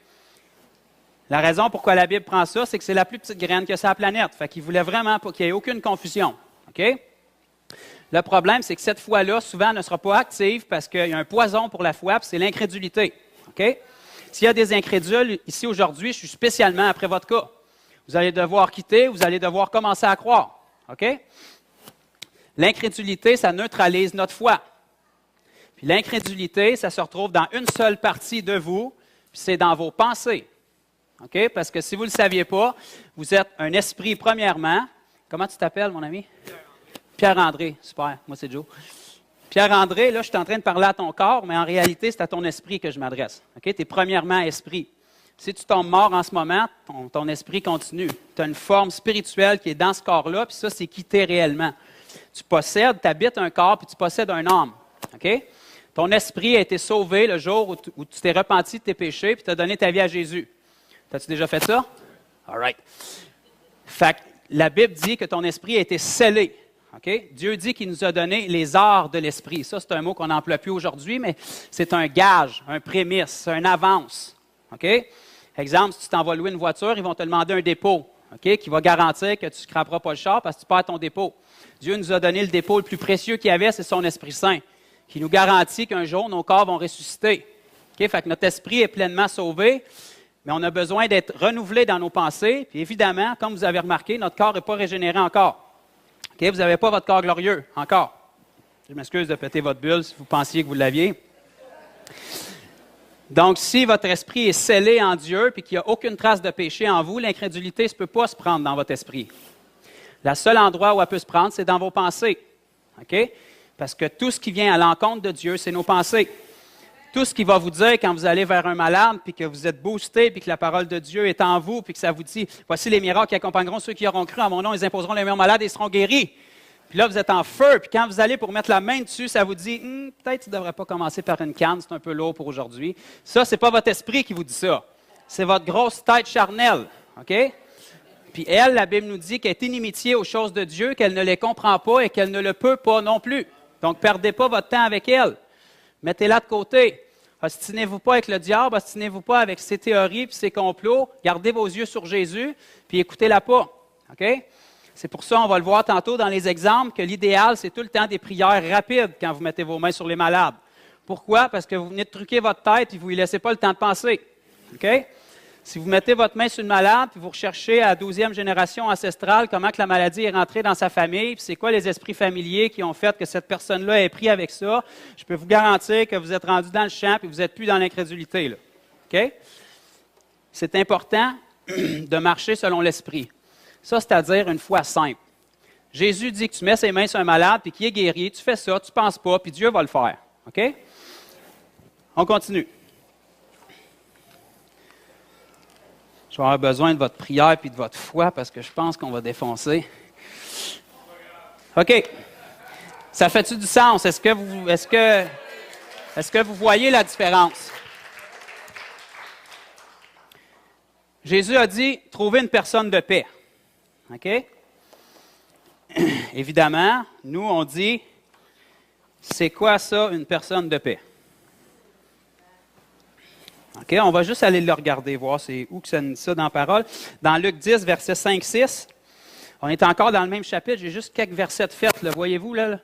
La raison pourquoi la Bible prend ça, c'est que c'est la plus petite graine que sur la planète. Fait qu'il voulait vraiment pas qu'il y ait aucune confusion. Okay? Le problème, c'est que cette foi-là, souvent, ne sera pas active parce qu'il y a un poison pour la foi, puis c'est l'incrédulité. Okay? S'il y a des incrédules ici aujourd'hui, je suis spécialement après votre cas. Vous allez devoir quitter, vous allez devoir commencer à croire. OK? L'incrédulité, ça neutralise notre foi. Puis l'incrédulité, ça se retrouve dans une seule partie de vous, puis c'est dans vos pensées. OK? Parce que si vous ne le saviez pas, vous êtes un esprit premièrement. Comment tu t'appelles, mon ami? Pierre-André. Super. Moi, c'est Joe. Pierre-André, là, je suis en train de parler à ton corps, mais en réalité, c'est à ton esprit que je m'adresse. OK? Tu es premièrement esprit. Si tu tombes mort en ce moment, ton esprit continue. Tu as une forme spirituelle qui est dans ce corps-là, puis ça, c'est qui tu es réellement. Tu possèdes, tu habites un corps, puis tu possèdes un âme. OK? Ton esprit a été sauvé le jour où tu t'es repenti de tes péchés, puis tu as donné ta vie à Jésus. As-tu déjà fait ça? All right. Fait que la Bible dit que ton esprit a été scellé. Okay? Dieu dit qu'il nous a donné les arts de l'esprit. Ça, c'est un mot qu'on n'emploie plus aujourd'hui, mais c'est un gage, un prémisse, un avance. OK? Exemple, si tu t'en vas louer une voiture, ils vont te demander un dépôt, OK, qui va garantir que tu ne scraperas pas le char parce que tu perds ton dépôt. Dieu nous a donné le dépôt le plus précieux qu'il y avait, c'est son Esprit Saint, qui nous garantit qu'un jour, nos corps vont ressusciter. OK? Fait que notre esprit est pleinement sauvé, mais on a besoin d'être renouvelé dans nos pensées. Puis évidemment, comme vous avez remarqué, notre corps n'est pas régénéré encore. OK? Vous n'avez pas votre corps glorieux encore. Je m'excuse de péter votre bulle si vous pensiez que vous l'aviez. Donc, si votre esprit est scellé en Dieu et qu'il n'y a aucune trace de péché en vous, l'incrédulité ne peut pas se prendre dans votre esprit. Le seul endroit où elle peut se prendre, c'est dans vos pensées. OK? Parce que tout ce qui vient à l'encontre de Dieu, c'est nos pensées. Tout ce qui va vous dire quand vous allez vers un malade, puis que vous êtes boosté, puis que la parole de Dieu est en vous, puis que ça vous dit « Voici les miracles qui accompagneront ceux qui auront cru en mon nom, ils imposeront les mains aux malades et ils seront guéris. » Puis là, vous êtes en feu, puis quand vous allez pour mettre la main dessus, ça vous dit « Peut-être que tu ne devrais pas commencer par une canne, c'est un peu lourd pour aujourd'hui. » Ça, ce n'est pas votre esprit qui vous dit ça. C'est votre grosse tête charnelle. OK? Puis elle, la Bible nous dit qu'elle est inimitié aux choses de Dieu, qu'elle ne les comprend pas et qu'elle ne le peut pas non plus. Donc, perdez pas votre temps avec elle. Mettez-la de côté. Ostinez-vous pas avec le diable, ostinez-vous pas avec ses théories et ses complots. Gardez vos yeux sur Jésus, puis écoutez-la pas. OK? C'est pour ça, on va le voir tantôt dans les exemples, que l'idéal, c'est tout le temps des prières rapides quand vous mettez vos mains sur les malades. Pourquoi? Parce que vous venez de truquer votre tête et vous ne lui laissez pas le temps de penser. OK? Si vous mettez votre main sur une malade, puis vous recherchez à la 12e génération ancestrale comment que la maladie est rentrée dans sa famille, puis c'est quoi les esprits familiers qui ont fait que cette personne-là ait pris avec ça, je peux vous garantir que vous êtes rendu dans le champ et vous n'êtes plus dans l'incrédulité. Là. OK? C'est important de marcher selon l'esprit. Ça, c'est-à-dire une foi simple. Jésus dit que tu mets ses mains sur un malade puis qu'il est guéri, tu fais ça, tu ne penses pas, puis Dieu va le faire. OK? On continue. Je vais avoir besoin de votre prière et de votre foi parce que je pense qu'on va défoncer. OK. Ça fait-tu du sens? Est-ce que vous voyez la différence? Jésus a dit « Trouvez une personne de paix ». OK? Évidemment, nous, on dit « C'est quoi ça, une personne de paix? » OK, on va juste aller le regarder, voir c'est où que ça nous dit ça dans la parole. Dans Luc 10, versets 5-6, on est encore dans le même chapitre, j'ai juste quelques versets de fait, là. Voyez-vous, là,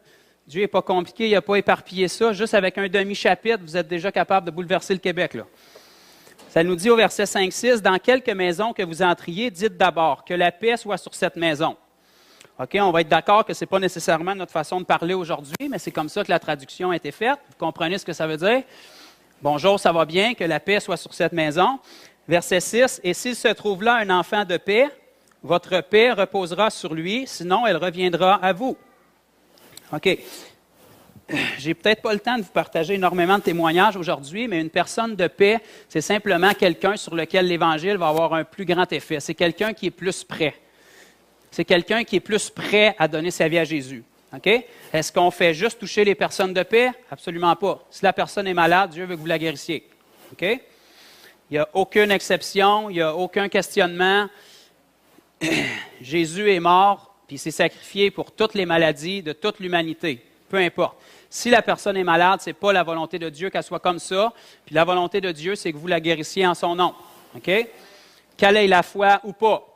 Dieu n'est pas compliqué, il n'a pas éparpillé ça. Juste avec un demi-chapitre, vous êtes déjà capable de bouleverser le Québec. Là. Ça nous dit au verset 5-6, « Dans quelque maison que vous entriez, dites d'abord que la paix soit sur cette maison. » OK, on va être d'accord que ce n'est pas nécessairement notre façon de parler aujourd'hui, mais c'est comme ça que la traduction a été faite. Vous comprenez ce que ça veut dire? Bonjour, ça va bien, que la paix soit sur cette maison. Verset 6, « Et s'il se trouve là un enfant de paix, votre paix reposera sur lui, sinon elle reviendra à vous. » OK. J'ai peut-être pas le temps de vous partager énormément de témoignages aujourd'hui, mais une personne de paix, c'est simplement quelqu'un sur lequel l'Évangile va avoir un plus grand effet. C'est quelqu'un qui est plus prêt. C'est quelqu'un qui est plus prêt à donner sa vie à Jésus. OK? Est-ce qu'on fait juste toucher les personnes de paix? Absolument pas. Si la personne est malade, Dieu veut que vous la guérissiez. OK? Il n'y a aucune exception, il n'y a aucun questionnement. Jésus est mort, puis il s'est sacrifié pour toutes les maladies de toute l'humanité. Peu importe. Si la personne est malade, ce n'est pas la volonté de Dieu qu'elle soit comme ça. Puis la volonté de Dieu, c'est que vous la guérissiez en son nom. OK? Qu'elle ait la foi ou pas.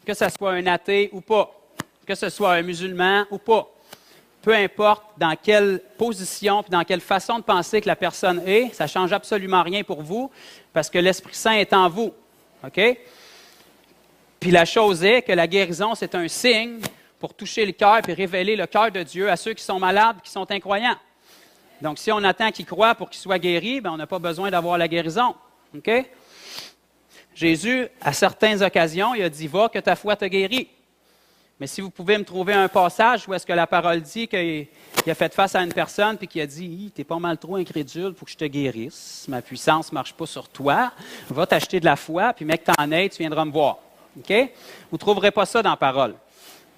Que ce soit un athée ou pas. Que ce soit un musulman ou pas. Peu importe dans quelle position puis dans quelle façon de penser que la personne est, ça ne change absolument rien pour vous parce que l'Esprit Saint est en vous. OK? Puis la chose est que la guérison, c'est un signe pour toucher le cœur et révéler le cœur de Dieu à ceux qui sont malades et qui sont incroyants. Donc, si on attend qu'ils croient pour qu'ils soient guéris, bien, on n'a pas besoin d'avoir la guérison. OK? Jésus, à certaines occasions, il a dit « Va, que ta foi te guérit ». Mais si vous pouvez me trouver un passage où est-ce que la parole dit qu'il a fait face à une personne et qu'il a dit « Tu es pas mal trop incrédule pour que je te guérisse. Ma puissance ne marche pas sur toi. Va t'acheter de la foi, puis mec, t'en aides, tu viendras me voir. » OK? Vous ne trouverez pas ça dans la parole.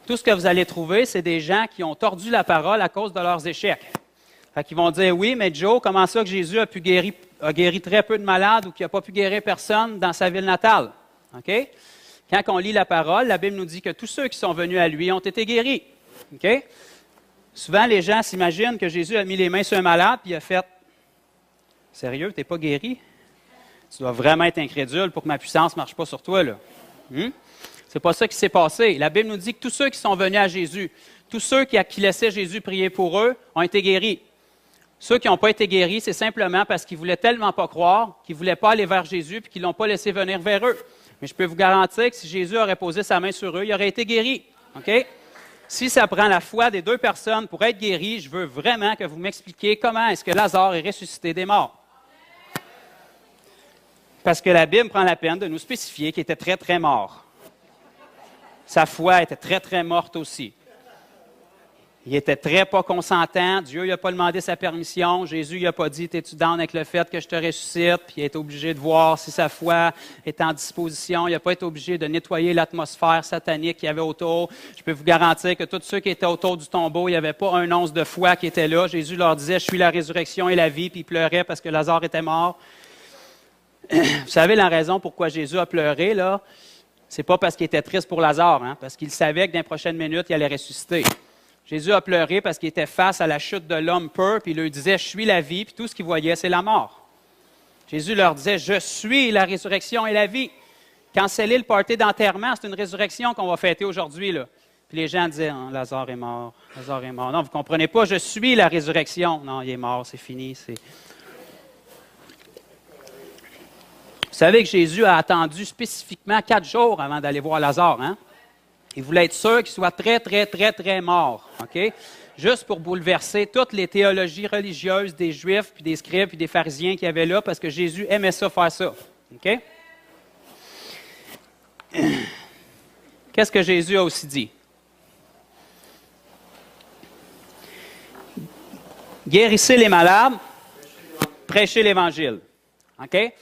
Tout ce que vous allez trouver, c'est des gens qui ont tordu la parole à cause de leurs échecs. Fait qu'ils vont dire « Oui, mais Joe, comment ça que Jésus a guéri très peu de malades ou qu'il n'a pas pu guérir personne dans sa ville natale? » OK? Quand on lit la parole, la Bible nous dit que tous ceux qui sont venus à lui ont été guéris. OK? Souvent, les gens s'imaginent que Jésus a mis les mains sur un malade et il a fait « Sérieux, tu n'es pas guéri? Tu dois vraiment être incrédule pour que ma puissance ne marche pas sur toi. » là. C'est pas ça qui s'est passé. La Bible nous dit que tous ceux qui sont venus à Jésus, tous ceux qui laissaient Jésus prier pour eux, ont été guéris. Ceux qui n'ont pas été guéris, c'est simplement parce qu'ils ne voulaient tellement pas croire, qu'ils ne voulaient pas aller vers Jésus et qu'ils ne l'ont pas laissé venir vers eux. Mais je peux vous garantir que si Jésus aurait posé sa main sur eux, il aurait été guéri. OK? Si ça prend la foi des deux personnes pour être guéri, je veux vraiment que vous m'expliquiez comment est-ce que Lazare est ressuscité des morts. Parce que la Bible prend la peine de nous spécifier qu'il était très, très mort. Sa foi était très, très morte aussi. Il était très pas consentant. Dieu n'a pas demandé sa permission. Jésus n'a pas dit « T'es-tu down avec le fait que je te ressuscite? » Puis il a été obligé de voir si sa foi est en disposition. Il n'a pas été obligé de nettoyer l'atmosphère satanique qu'il y avait autour. Je peux vous garantir que tous ceux qui étaient autour du tombeau, il n'y avait pas un once de foi qui était là. Jésus leur disait « Je suis la résurrection et la vie. » Puis ils pleuraient parce que Lazare était mort. Vous savez la raison pourquoi Jésus a pleuré, là? C'est pas parce qu'il était triste pour Lazare, hein? Parce qu'il savait que dans les prochaines minutes, il allait ressusciter. Jésus a pleuré parce qu'il était face à la chute de l'homme pur, puis il leur disait « Je suis la vie », puis tout ce qu'il voyait, c'est la mort. Jésus leur disait « Je suis la résurrection et la vie ». Canceller le party d'enterrement, c'est une résurrection qu'on va fêter aujourd'hui, là. Puis les gens disaient « Lazare est mort, Lazare est mort ». Non, vous ne comprenez pas, je suis la résurrection. Non, il est mort, c'est fini. Vous savez que Jésus a attendu spécifiquement 4 jours avant d'aller voir Lazare, hein? Il voulait être sûr qu'il soit très, très, très, très mort, OK? Juste pour bouleverser toutes les théologies religieuses des Juifs, puis des scribes, puis des pharisiens qu'il y avait là, parce que Jésus aimait ça, faire ça, OK? Qu'est-ce que Jésus a aussi dit? Guérissez les malades, prêchez l'Évangile, OK?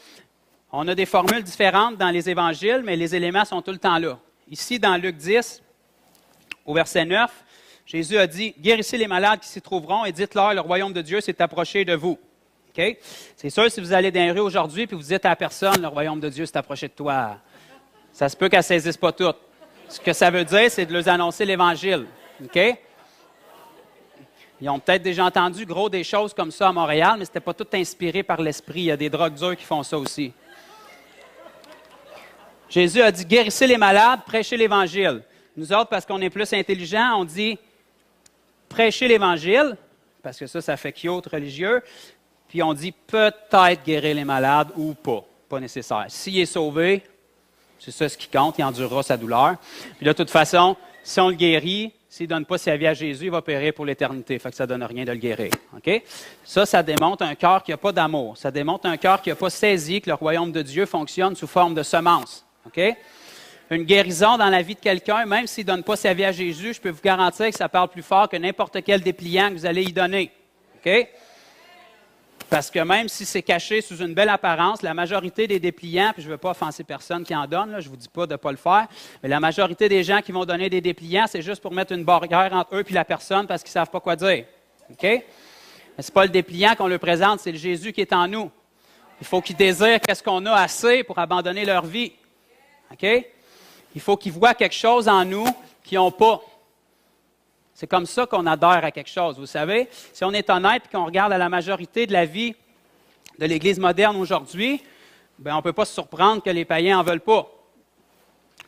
On a des formules différentes dans les évangiles, mais les éléments sont tout le temps là. Ici, dans Luc 10, au verset 9, Jésus a dit « Guérissez les malades qui s'y trouveront et dites-leur, le royaume de Dieu s'est approché de vous. » Okay? C'est sûr, si vous allez dans les rues aujourd'hui et vous dites à la personne « Le royaume de Dieu s'est approché de toi », ça se peut qu'elle ne saisisse pas tout. Ce que ça veut dire, c'est de leur annoncer l'Évangile. Okay? Ils ont peut-être déjà entendu gros des choses comme ça à Montréal, mais ce n'était pas tout inspiré par l'Esprit. Il y a des drogues dures qui font ça aussi. Jésus a dit « Guérissez les malades, prêchez l'Évangile ». Nous autres, parce qu'on est plus intelligents, on dit « Prêchez l'Évangile », parce que ça fait cute religieux, puis on dit « Peut-être guérir les malades ou pas, pas nécessaire ». S'il est sauvé, c'est ça ce qui compte, il endurera sa douleur. Puis de toute façon, si on le guérit, s'il ne donne pas sa vie à Jésus, il va périr pour l'éternité. Fait que ça ne donne rien de le guérir. OK? Ça démontre un cœur qui n'a pas d'amour. Ça démontre un cœur qui n'a pas saisi que le royaume de Dieu fonctionne sous forme de semence. OK? Une guérison dans la vie de quelqu'un, même s'il ne donne pas sa vie à Jésus, je peux vous garantir que ça parle plus fort que n'importe quel dépliant que vous allez y donner. OK? Parce que même si c'est caché sous une belle apparence, la majorité des dépliants, puis je ne veux pas offenser personne qui en donne, là, je ne vous dis pas de ne pas le faire, mais la majorité des gens qui vont donner des dépliants, c'est juste pour mettre une barrière entre eux et la personne parce qu'ils ne savent pas quoi dire. OK? Mais ce n'est pas le dépliant qu'on leur présente, c'est le Jésus qui est en nous. Il faut qu'ils désirent qu'est-ce qu'on a assez pour abandonner leur vie. OK? Il faut qu'ils voient quelque chose en nous qu'ils n'ont pas. C'est comme ça qu'on adhère à quelque chose, vous savez. Si on est honnête et qu'on regarde à la majorité de la vie de l'Église moderne aujourd'hui, bien, on ne peut pas se surprendre que les païens n'en veulent pas.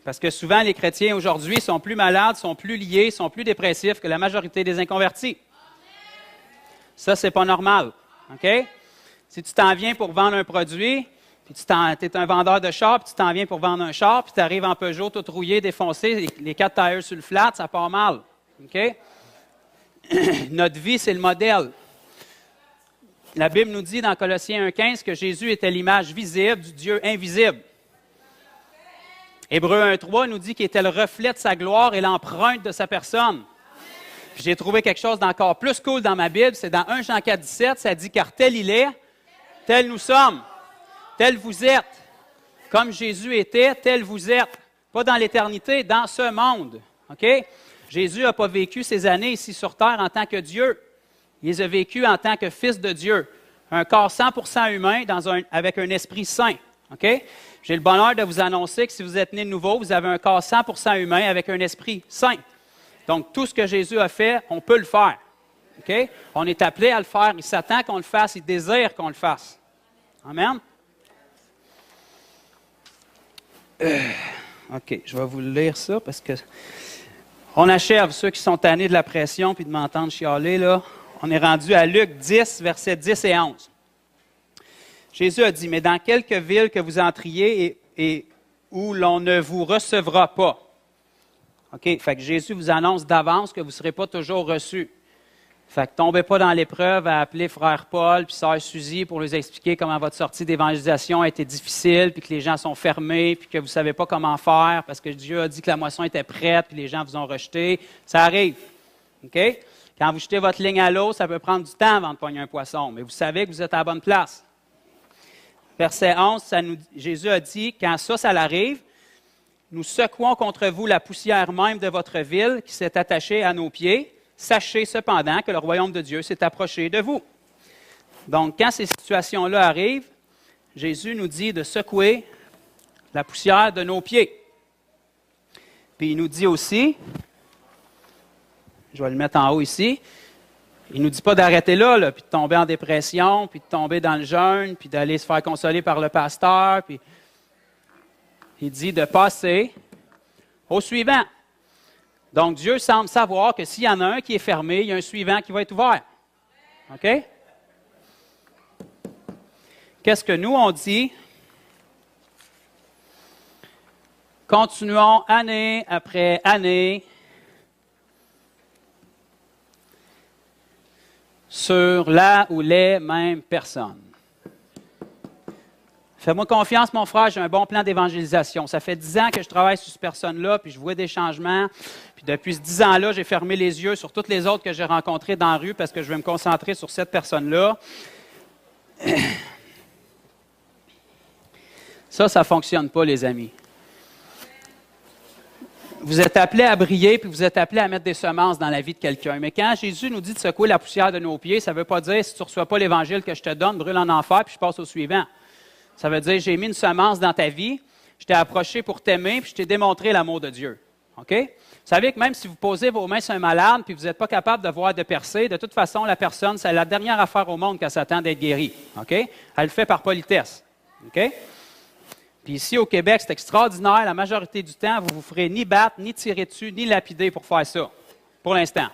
Parce que souvent, les chrétiens aujourd'hui sont plus malades, sont plus liés, sont plus dépressifs que la majorité des inconvertis. Ça, c'est pas normal. OK? Si tu t'en viens pour vendre un produit, puis tu es un vendeur de char, puis tu t'en viens pour vendre un char, puis tu arrives en Peugeot tout rouillé, défoncé, les 4 tailleurs sur le flat, ça part mal. OK? Notre vie, c'est le modèle. La Bible nous dit dans Colossiens 1,15 que Jésus était l'image visible du Dieu invisible. Hébreux 1,3 nous dit qu'il était le reflet de sa gloire et l'empreinte de sa personne. Puis j'ai trouvé quelque chose d'encore plus cool dans ma Bible, c'est dans 1 Jean 4,17, ça dit « Car tel il est, tel nous sommes, tel vous êtes. Comme Jésus était, tel vous êtes. » Pas dans l'éternité, dans ce monde. OK? Jésus n'a pas vécu ces années ici sur terre en tant que Dieu. Il les a vécues en tant que Fils de Dieu. Un corps 100% humain avec un esprit saint. OK? J'ai le bonheur de vous annoncer que si vous êtes né de nouveau, vous avez un corps 100% humain avec un esprit saint. Donc, tout ce que Jésus a fait, on peut le faire. OK? On est appelé à le faire. Il s'attend qu'on le fasse. Il désire qu'on le fasse. Amen? OK, je vais vous lire ça parce que on achève. Ceux qui sont tannés de la pression puis de m'entendre chialer, là, on est rendu à Luc 10, versets 10 et 11. Jésus a dit, « Mais dans quelque ville que vous entriez et où l'on ne vous recevra pas. » OK, fait que Jésus vous annonce d'avance que vous ne serez pas toujours reçus. Fait que tombez pas dans l'épreuve à appeler frère Paul puis sœur Suzy pour leur expliquer comment votre sortie d'évangélisation a été difficile, puis que les gens sont fermés, puis que vous ne savez pas comment faire parce que Dieu a dit que la moisson était prête, puis les gens vous ont rejeté. Ça arrive. OK? Quand vous jetez votre ligne à l'eau, ça peut prendre du temps avant de pogner un poisson, mais vous savez que vous êtes à la bonne place. Verset 11, Jésus a dit, quand ça l'arrive, nous secouons contre vous la poussière même de votre ville qui s'est attachée à nos pieds. Sachez cependant que le royaume de Dieu s'est approché de vous. Donc, quand ces situations-là arrivent, Jésus nous dit de secouer la poussière de nos pieds. Puis il nous dit aussi, je vais le mettre en haut ici, il ne nous dit pas d'arrêter là, puis de tomber en dépression, puis de tomber dans le jeûne, puis d'aller se faire consoler par le pasteur. Puis il dit de passer au suivant. Donc, Dieu semble savoir que s'il y en a un qui est fermé, il y a un suivant qui va être ouvert. OK? Qu'est-ce que nous, on dit? Continuons année après année sur la ou les mêmes personnes. Fais-moi confiance, mon frère, j'ai un bon plan d'évangélisation. Ça fait 10 ans que je travaille sur cette personne-là, puis je vois des changements. Puis depuis ce 10 ans-là, j'ai fermé les yeux sur toutes les autres que j'ai rencontrées dans la rue parce que je vais me concentrer sur cette personne-là. Ça ne fonctionne pas, les amis. Vous êtes appelés à briller, puis vous êtes appelés à mettre des semences dans la vie de quelqu'un. Mais quand Jésus nous dit de secouer la poussière de nos pieds, ça ne veut pas dire, si tu ne reçois pas l'Évangile que je te donne, brûle en enfer, puis je passe au suivant. Ça veut dire, j'ai mis une semence dans ta vie, je t'ai approché pour t'aimer, puis je t'ai démontré l'amour de Dieu. OK? Vous savez que même si vous posez vos mains sur un malade, puis vous n'êtes pas capable de voir de percer, de toute façon, la personne, c'est la dernière affaire au monde qu'elle s'attend d'être guérie. OK? Elle le fait par politesse. OK? Puis ici, au Québec, c'est extraordinaire. La majorité du temps, vous ne vous ferez ni battre, ni tirer dessus, ni lapider pour faire ça. Pour l'instant.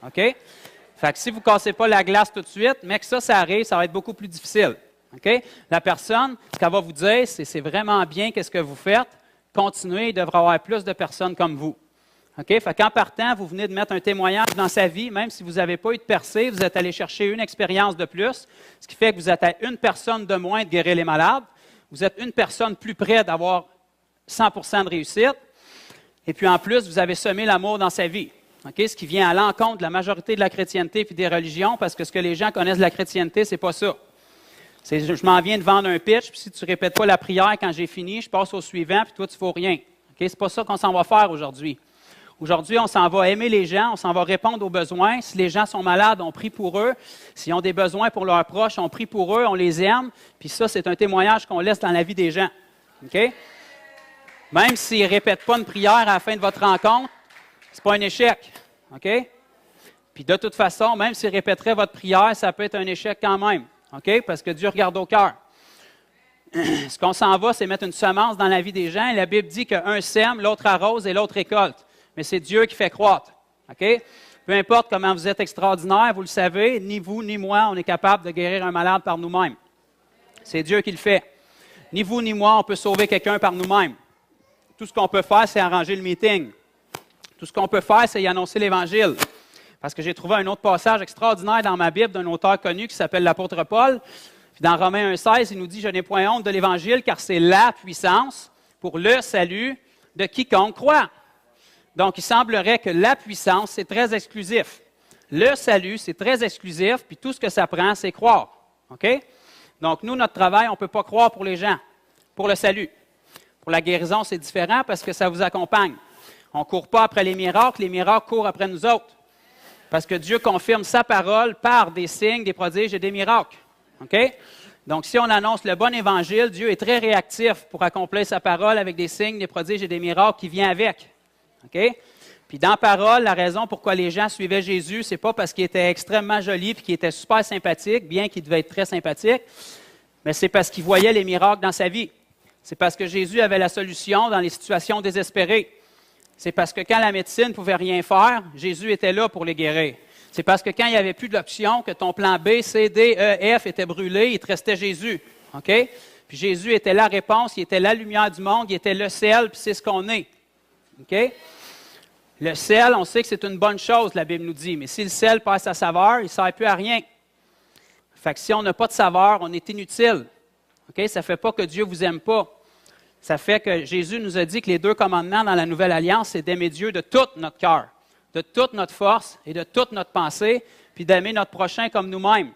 OK? Fait que si vous ne cassez pas la glace tout de suite, mais que ça arrive, ça va être beaucoup plus difficile. OK? La personne, ce qu'elle va vous dire, c'est vraiment bien qu'est-ce que vous faites. Continuez, il devrait y avoir plus de personnes comme vous. OK? Fait qu'en partant, vous venez de mettre un témoignage dans sa vie, même si vous n'avez pas eu de percée, vous êtes allé chercher une expérience de plus, ce qui fait que vous êtes à une personne de moins de guérir les malades. Vous êtes une personne plus près d'avoir 100% de réussite. Et puis en plus, vous avez semé l'amour dans sa vie. Okay? Ce qui vient à l'encontre de la majorité de la chrétienté et des religions, parce que ce que les gens connaissent de la chrétienté, c'est pas ça. C'est je m'en viens de vendre un pitch, puis si tu ne répètes pas la prière quand j'ai fini, je passe au suivant, puis toi, tu ne fais rien. Okay? C'est pas ça qu'on s'en va faire aujourd'hui. Aujourd'hui, on s'en va aimer les gens, on s'en va répondre aux besoins. Si les gens sont malades, on prie pour eux. S'ils ont des besoins pour leurs proches, on prie pour eux, on les aime. Puis ça, c'est un témoignage qu'on laisse dans la vie des gens. OK? Même s'ils ne répètent pas une prière à la fin de votre rencontre, ce n'est pas un échec. OK? Puis de toute façon, même s'ils répéteraient votre prière, ça peut être un échec quand même. OK? Parce que Dieu regarde au cœur. Ce qu'on s'en va, c'est mettre une semence dans la vie des gens. Et la Bible dit qu'un sème, l'autre arrose et l'autre récolte. Mais c'est Dieu qui fait croître. OK? Peu importe comment vous êtes extraordinaire, vous le savez, ni vous ni moi, on est capable de guérir un malade par nous-mêmes. C'est Dieu qui le fait. Ni vous ni moi, on peut sauver quelqu'un par nous-mêmes. Tout ce qu'on peut faire, c'est arranger le meeting. Tout ce qu'on peut faire, c'est y annoncer l'Évangile. Parce que j'ai trouvé un autre passage extraordinaire dans ma Bible d'un auteur connu qui s'appelle l'apôtre Paul. Puis dans Romains 1,16, il nous dit « Je n'ai point honte de l'Évangile, car c'est la puissance pour le salut de quiconque croit. » Donc, il semblerait que la puissance, c'est très exclusif. Le salut, c'est très exclusif, puis tout ce que ça prend, c'est croire. OK? Donc, nous, notre travail, on ne peut pas croire pour les gens, pour le salut. Pour la guérison, c'est différent parce que ça vous accompagne. On ne court pas après les miracles courent après nous autres. Parce que Dieu confirme sa parole par des signes, des prodiges et des miracles. OK? Donc, si on annonce le bon évangile, Dieu est très réactif pour accomplir sa parole avec des signes, des prodiges et des miracles qui viennent avec. OK? Puis dans la parole, la raison pourquoi les gens suivaient Jésus, c'est pas parce qu'il était extrêmement joli et qu'il était super sympathique, bien qu'il devait être très sympathique, mais c'est parce qu'ils voyaient les miracles dans sa vie. C'est parce que Jésus avait la solution dans les situations désespérées. C'est parce que quand la médecine ne pouvait rien faire, Jésus était là pour les guérir. C'est parce que quand il n'y avait plus d'options, que ton plan B, C, D, E, F était brûlé, il te restait Jésus. OK? Puis Jésus était la réponse, il était la lumière du monde, il était le sel, puis c'est ce qu'on est. OK? Le sel, on sait que c'est une bonne chose, la Bible nous dit, mais si le sel perd sa saveur, il ne sert plus à rien. Fait que si on n'a pas de saveur, on est inutile. OK? Ça ne fait pas que Dieu ne vous aime pas. Ça fait que Jésus nous a dit que les 2 commandements dans la Nouvelle Alliance, c'est d'aimer Dieu de tout notre cœur, de toute notre force et de toute notre pensée, puis d'aimer notre prochain comme nous-mêmes.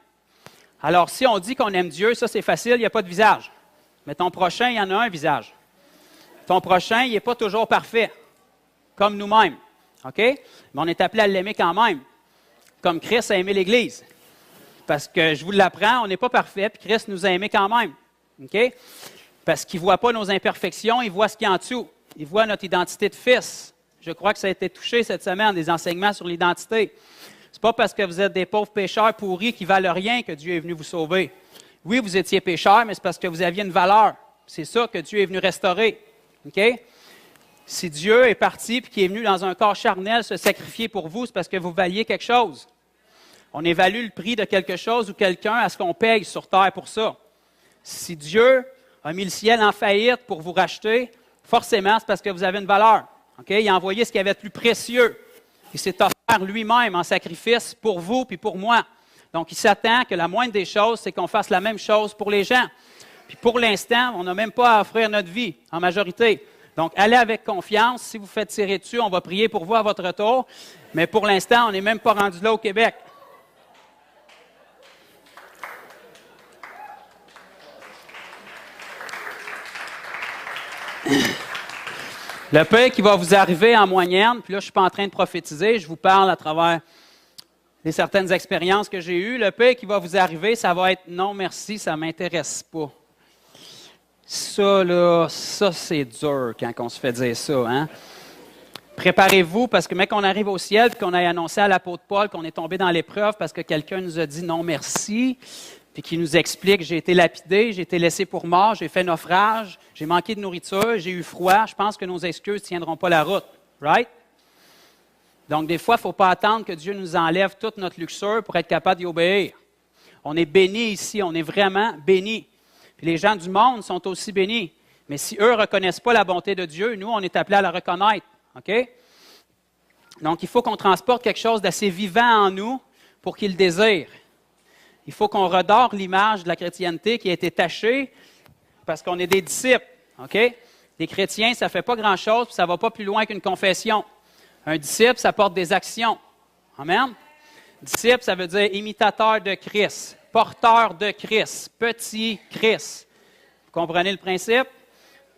Alors, si on dit qu'on aime Dieu, ça c'est facile, il n'y a pas de visage. Mais ton prochain, il y en a un visage. Ton prochain, il n'est pas toujours parfait, comme nous-mêmes. OK? Mais on est appelé à l'aimer quand même, comme Christ a aimé l'Église. Parce que, je vous l'apprends, on n'est pas parfait, puis Christ nous a aimés quand même. OK? Parce qu'il ne voit pas nos imperfections, il voit ce qu'il y a en dessous. Il voit notre identité de fils. Je crois que ça a été touché cette semaine, des enseignements sur l'identité. Ce n'est pas parce que vous êtes des pauvres pécheurs pourris qui ne valent rien que Dieu est venu vous sauver. Oui, vous étiez pécheurs, mais c'est parce que vous aviez une valeur. C'est ça que Dieu est venu restaurer. OK? Si Dieu est parti et qu'il est venu dans un corps charnel se sacrifier pour vous, c'est parce que vous valiez quelque chose. On évalue le prix de quelque chose ou quelqu'un à ce qu'on paye sur terre pour ça. Si Dieu a mis le ciel en faillite pour vous racheter, forcément, c'est parce que vous avez une valeur. Okay? Il a envoyé ce qu'il y avait de plus précieux. Il s'est offert lui-même en sacrifice pour vous puis pour moi. Donc, il s'attend que la moindre des choses, c'est qu'on fasse la même chose pour les gens. Puis pour l'instant, on n'a même pas à offrir notre vie, en majorité. Donc, allez avec confiance. Si vous faites tirer dessus, on va prier pour vous à votre retour. Mais pour l'instant, on n'est même pas rendu là au Québec. Le pire qui va vous arriver en moyenne, puis là, je ne suis pas en train de prophétiser, je vous parle à travers certaines expériences que j'ai eues. Le pire qui va vous arriver, ça va être « non, merci, ça ne m'intéresse pas ». Ça, là, ça, c'est dur quand on se fait dire ça. Hein? Préparez-vous, parce que, mec, qu'on arrive au ciel et qu'on ait annoncé à l'apôtre Paul qu'on est tombé dans l'épreuve parce que quelqu'un nous a dit « non, merci », puis qui nous explique « j'ai été lapidé, j'ai été laissé pour mort, j'ai fait naufrage, j'ai manqué de nourriture, j'ai eu froid, je pense que nos excuses ne tiendront pas la route. » Right? Donc, des fois, il ne faut pas attendre que Dieu nous enlève toute notre luxure pour être capable d'y obéir. On est bénis ici, on est vraiment bénis. Puis les gens du monde sont aussi bénis. Mais si eux ne reconnaissent pas la bonté de Dieu, nous, on est appelés à la reconnaître. OK? Donc, il faut qu'on transporte quelque chose d'assez vivant en nous pour qu'il le désire. Il faut qu'on redore l'image de la chrétienté qui a été tachée parce qu'on est des disciples. OK? Les chrétiens, ça ne fait pas grand-chose, puis ça ne va pas plus loin qu'une confession. Un disciple, ça porte des actions. Amen? Disciple, ça veut dire imitateur de Christ, porteur de Christ, petit Christ. Vous comprenez le principe?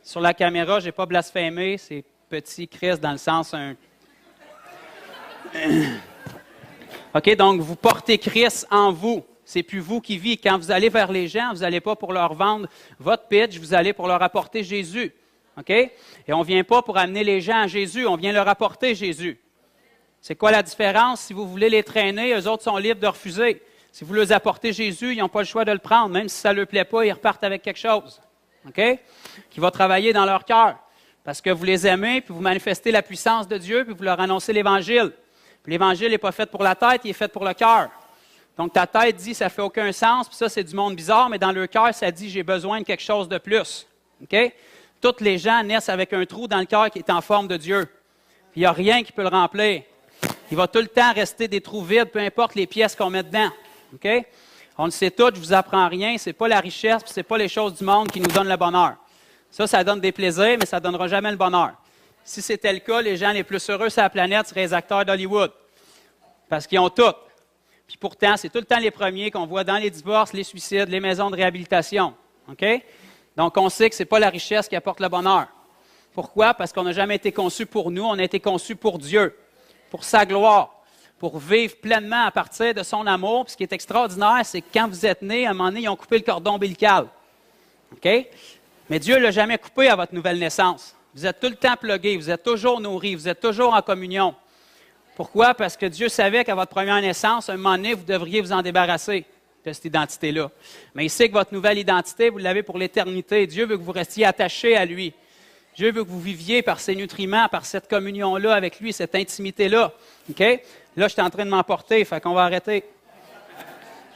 Sur la caméra, je n'ai pas blasphémé, c'est petit Christ dans le sens un... OK, donc vous portez Christ en vous. C'est plus vous qui vivez. Quand vous allez vers les gens, vous n'allez pas pour leur vendre votre pitch, vous allez pour leur apporter Jésus. OK? Et on ne vient pas pour amener les gens à Jésus, on vient leur apporter Jésus. C'est quoi la différence? Si vous voulez les traîner, eux autres sont libres de refuser. Si vous leur apportez Jésus, ils n'ont pas le choix de le prendre. Même si ça ne leur plaît pas, ils repartent avec quelque chose. OK? Qui va travailler dans leur cœur. Parce que vous les aimez, puis vous manifestez la puissance de Dieu, puis vous leur annoncez l'Évangile. Puis l'Évangile n'est pas fait pour la tête, il est fait pour le cœur. Donc ta tête dit, ça ne fait aucun sens, puis ça, c'est du monde bizarre, mais dans leur cœur, ça dit, j'ai besoin de quelque chose de plus. OK? Tous les gens naissent avec un trou dans le cœur qui est en forme de Dieu. Puis il n'y a rien qui peut le remplir. Il va tout le temps rester des trous vides, peu importe les pièces qu'on met dedans. OK? On le sait tous, je ne vous apprends rien, ce n'est pas la richesse, ce n'est pas les choses du monde qui nous donnent le bonheur. Ça donne des plaisirs, mais ça ne donnera jamais le bonheur. Si c'était le cas, les gens les plus heureux sur la planète seraient les acteurs d'Hollywood. Parce qu'ils ont tout. Puis pourtant, c'est tout le temps les premiers qu'on voit dans les divorces, les suicides, les maisons de réhabilitation. OK? Donc, on sait que ce n'est pas la richesse qui apporte le bonheur. Pourquoi? Parce qu'on n'a jamais été conçu pour nous, on a été conçu pour Dieu, pour sa gloire, pour vivre pleinement à partir de son amour. Puis ce qui est extraordinaire, c'est que quand vous êtes né, à un moment donné, ils ont coupé le cordon ombilical. OK? Mais Dieu ne l'a jamais coupé à votre nouvelle naissance. Vous êtes tout le temps plugués, vous êtes toujours nourris, vous êtes toujours en communion. Pourquoi? Parce que Dieu savait qu'à votre première naissance, à un moment donné, vous devriez vous en débarrasser de cette identité-là. Mais il sait que votre nouvelle identité, vous l'avez pour l'éternité. Dieu veut que vous restiez attachés à lui. Dieu veut que vous viviez par ses nutriments, par cette communion-là avec lui, cette intimité-là. OK? Là, je suis en train de m'emporter, fait qu'on va arrêter.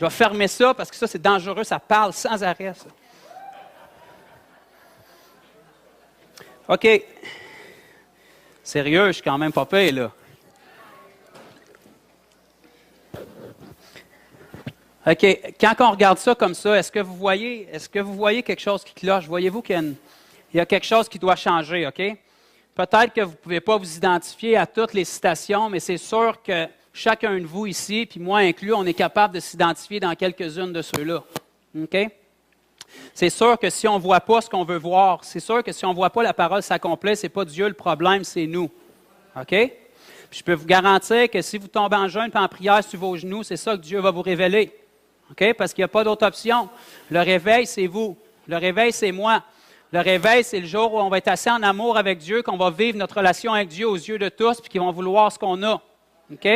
Je vais fermer ça parce que ça, c'est dangereux, ça parle sans arrêt, ça. OK. Sérieux, je suis quand même pas payé, là. OK. Quand on regarde ça comme ça, est-ce que vous voyez quelque chose qui cloche? Voyez-vous qu'il y a quelque chose qui doit changer, OK? Peut-être que vous ne pouvez pas vous identifier à toutes les citations, mais c'est sûr que chacun de vous ici, puis moi inclus, on est capable de s'identifier dans quelques-unes de ceux-là. OK? C'est sûr que si on ne voit pas ce qu'on veut voir, c'est sûr que si on ne voit pas la parole s'accomplir, ce n'est pas Dieu le problème, c'est nous. OK? Puis je peux vous garantir que si vous tombez en jeûne et en prière sur vos genoux, c'est ça que Dieu va vous révéler. OK? Parce qu'il n'y a pas d'autre option. Le réveil, c'est vous. Le réveil, c'est moi. Le réveil, c'est le jour où on va être assez en amour avec Dieu, qu'on va vivre notre relation avec Dieu aux yeux de tous, puis qu'ils vont vouloir ce qu'on a. OK?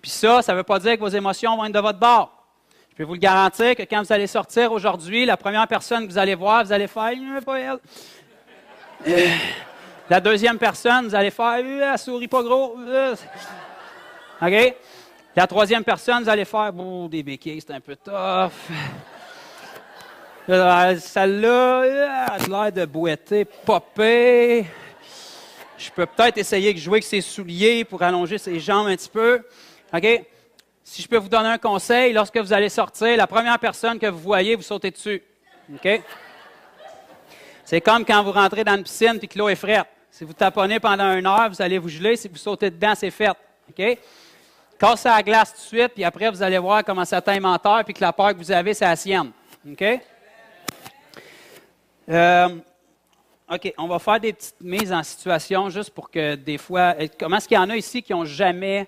Puis ça ne veut pas dire que vos émotions vont être de votre bord. Je peux vous le garantir que quand vous allez sortir aujourd'hui, la première personne que vous allez voir, vous allez faire « pas elle ». La deuxième personne, vous allez faire « elle sourit pas gros ». OK? La troisième personne, vous allez faire « bon, des béquilles, c'est un peu tough ». Celle-là, elle a l'air de boiter, popper. Je peux peut-être essayer de jouer avec ses souliers pour allonger ses jambes un petit peu. OK? Si je peux vous donner un conseil, lorsque vous allez sortir, la première personne que vous voyez, vous sautez dessus. OK? C'est comme quand vous rentrez dans une piscine et que l'eau est frette. Si vous taponnez pendant 1 heure, vous allez vous geler. Si vous sautez dedans, c'est fait. OK? Cassez la glace tout de suite, puis après, vous allez voir comment ça teint menteur, puis que la peur que vous avez, c'est la sienne. OK? OK, on va faire des petites mises en situation juste pour que des fois... Comment est-ce qu'il y en a ici qui n'ont jamais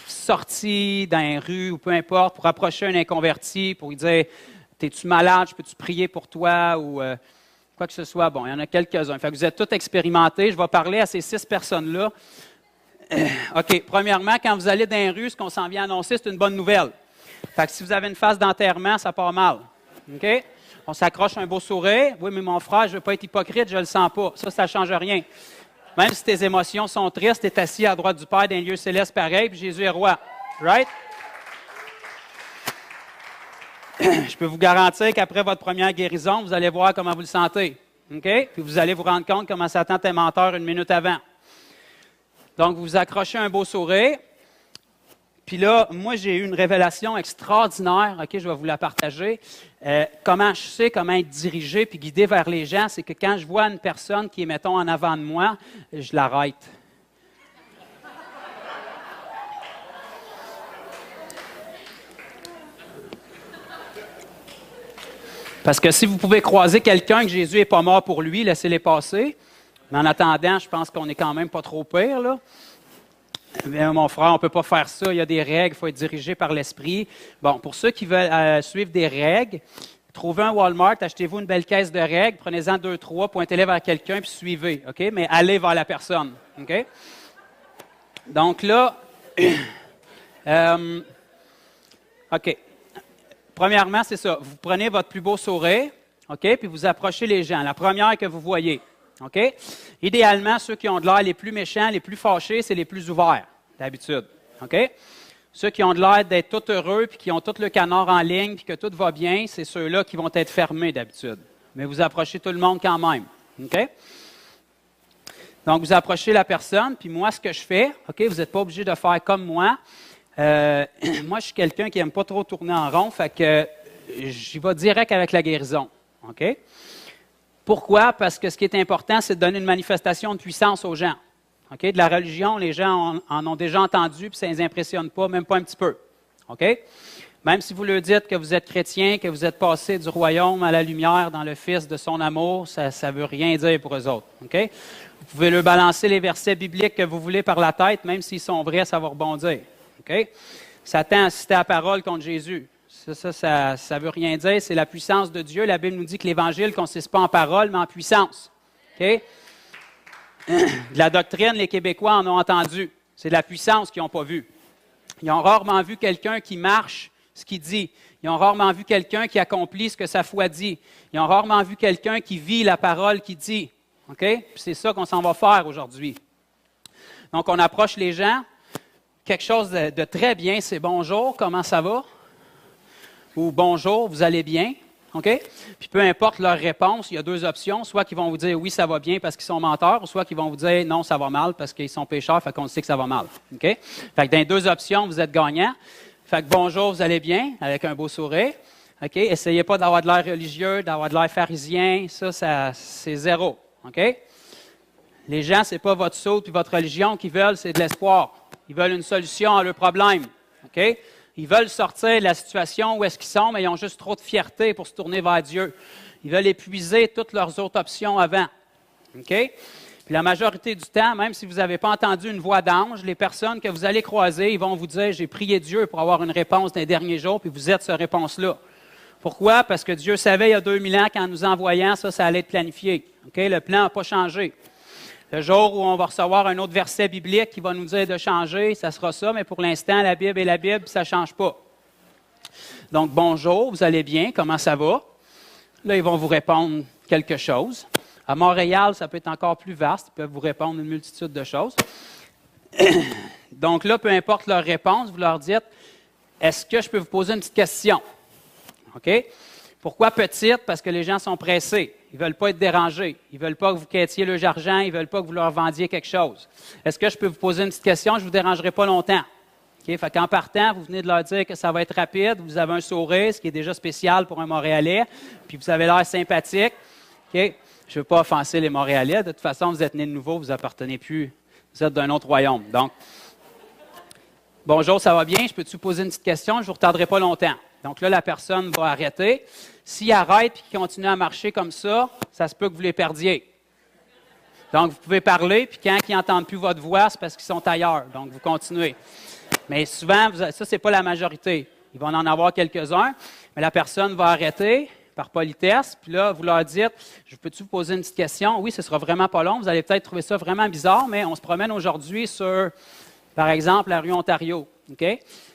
sorti dans les rues ou peu importe pour approcher un inconverti, pour lui dire « T'es-tu malade? Peux-tu prier pour toi? » ou quoi que ce soit. Bon, il y en a quelques-uns. Fait que vous êtes tous expérimentés. Je vais parler à ces 6 personnes-là. OK, premièrement, quand vous allez dans les rues, ce qu'on s'en vient annoncer, c'est une bonne nouvelle. Fait que si vous avez une phase d'enterrement, ça part mal. OK? On s'accroche un beau sourire. Oui, mais mon frère, je ne veux pas être hypocrite, je ne le sens pas. Ça ne change rien. Même si tes émotions sont tristes, tu es assis à droite du Père dans un lieu céleste pareil, puis Jésus est roi. Right? Je peux vous garantir qu'après votre première guérison, vous allez voir comment vous le sentez. OK? Puis vous allez vous rendre compte comment Satan était menteur 1 minute avant. Donc, vous vous accrochez un beau sourire. Puis là, moi, j'ai eu une révélation extraordinaire. OK, je vais vous la partager. Comment je sais comment être dirigé puis guidé vers les gens, c'est que quand je vois une personne qui est, mettons, en avant de moi, je l'arrête. Parce que si vous pouvez croiser quelqu'un que Jésus n'est pas mort pour lui, laissez-les passer. Mais en attendant, je pense qu'on n'est quand même pas trop pire, là. Mais mon frère, on ne peut pas faire ça. Il y a des règles, il faut être dirigé par l'Esprit. Bon, pour ceux qui veulent suivre des règles, trouvez un Walmart, achetez-vous une belle caisse de règles, prenez-en 2, 3, pointez-les vers quelqu'un, puis suivez, OK? Mais allez vers la personne, OK? Donc là, OK. Premièrement, c'est ça. Vous prenez votre plus beau sourire, OK? Puis vous approchez les gens. La première que vous voyez. OK? Idéalement, ceux qui ont de l'air les plus méchants, les plus fâchés, c'est les plus ouverts, d'habitude. OK? Ceux qui ont de l'air d'être tout heureux, puis qui ont tout le canard en ligne, puis que tout va bien, c'est ceux-là qui vont être fermés, d'habitude. Mais vous approchez tout le monde quand même. OK? Donc, vous approchez la personne, puis moi, ce que je fais, OK? Vous n'êtes pas obligé de faire comme moi. Moi, je suis quelqu'un qui n'aime pas trop tourner en rond, fait que j'y vais direct avec la guérison. OK? Pourquoi? Parce que ce qui est important, c'est de donner une manifestation de puissance aux gens. Okay? De la religion, les gens en ont déjà entendu, puis ça ne les impressionne pas, même pas un petit peu. OK? Même si vous leur dites que vous êtes chrétien, que vous êtes passé du royaume à la lumière dans le Fils de son amour, ça ne veut rien dire pour eux autres. OK? Vous pouvez leur balancer les versets bibliques que vous voulez par la tête, même s'ils sont vrais, ça va rebondir. OK? Satan a cité la parole contre Jésus. Ça ne veut rien dire. C'est la puissance de Dieu. La Bible nous dit que l'Évangile ne consiste pas en parole, mais en puissance. OK? De la doctrine, les Québécois en ont entendu. C'est de la puissance qu'ils n'ont pas vue. Ils ont rarement vu quelqu'un qui marche ce qu'il dit. Ils ont rarement vu quelqu'un qui accomplit ce que sa foi dit. Ils ont rarement vu quelqu'un qui vit la parole qu'il dit. OK? Puis c'est ça qu'on s'en va faire aujourd'hui. Donc, on approche les gens. Quelque chose de très bien, c'est « Bonjour, comment ça va? » Ou « Bonjour, vous allez bien? » OK? Puis peu importe leur réponse, il y a deux options. Soit qu'ils vont vous dire « Oui, ça va bien » parce qu'ils sont menteurs, ou soit qu'ils vont vous dire « Non, ça va mal » parce qu'ils sont pécheurs, fait qu'on sait que ça va mal. OK? Fait que dans les deux options, vous êtes gagnant. Fait que « Bonjour, vous allez bien? » avec un beau sourire. OK? Essayez pas d'avoir de l'air religieux, d'avoir de l'air pharisien. Ça c'est zéro. OK? Les gens, ce n'est pas votre saut et votre religion qu'ils veulent, c'est de l'espoir. Ils veulent une solution à leurs problèmes. OK? Ils veulent sortir de la situation où est-ce qu'ils sont, mais ils ont juste trop de fierté pour se tourner vers Dieu. Ils veulent épuiser toutes leurs autres options avant. OK? Puis la majorité du temps, même si vous n'avez pas entendu une voix d'ange, les personnes que vous allez croiser, ils vont vous dire « J'ai prié Dieu pour avoir une réponse dans les derniers jours », puis vous êtes cette réponse-là. Pourquoi? Parce que Dieu savait il y a 2000 ans qu'en nous envoyant ça allait être planifié. OK? Le plan n'a pas changé. Le jour où on va recevoir un autre verset biblique qui va nous dire de changer, ça sera ça, mais pour l'instant, la Bible est la Bible, ça ne change pas. Donc, bonjour, vous allez bien, comment ça va? Là, ils vont vous répondre quelque chose. À Montréal, ça peut être encore plus vaste, ils peuvent vous répondre une multitude de choses. Donc là, peu importe leur réponse, vous leur dites, est-ce que je peux vous poser une petite question? OK? Pourquoi petite? Parce que les gens sont pressés. Ils ne veulent pas être dérangés. Ils ne veulent pas que vous quêtiez leur argent. Ils ne veulent pas que vous leur vendiez quelque chose. Est-ce que je peux vous poser une petite question? Je ne vous dérangerai pas longtemps. Okay? Fait qu'en partant, vous venez de leur dire que ça va être rapide. Vous avez un sourire, ce qui est déjà spécial pour un Montréalais. Puis vous avez l'air sympathique. Okay? Je ne veux pas offenser les Montréalais. De toute façon, vous êtes nés de nouveau. Vous n'appartenez plus. Vous êtes d'un autre royaume. Donc, bonjour, ça va bien? Je peux-tu vous poser une petite question? Je ne vous retarderai pas longtemps. Donc là, la personne va arrêter. S'il arrête et qu'il continue à marcher comme ça se peut que vous les perdiez. Donc, vous pouvez parler, puis quand ils n'entendent plus votre voix, c'est parce qu'ils sont ailleurs. Donc, vous continuez. Mais souvent, ça, ce n'est pas la majorité. Ils vont en avoir quelques-uns, mais la personne va arrêter par politesse, puis là, vous leur dites, « Je peux-tu vous poser une petite question? » Oui, ce sera vraiment pas long. Vous allez peut-être trouver ça vraiment bizarre, mais on se promène aujourd'hui sur, par exemple, la rue Ontario. OK?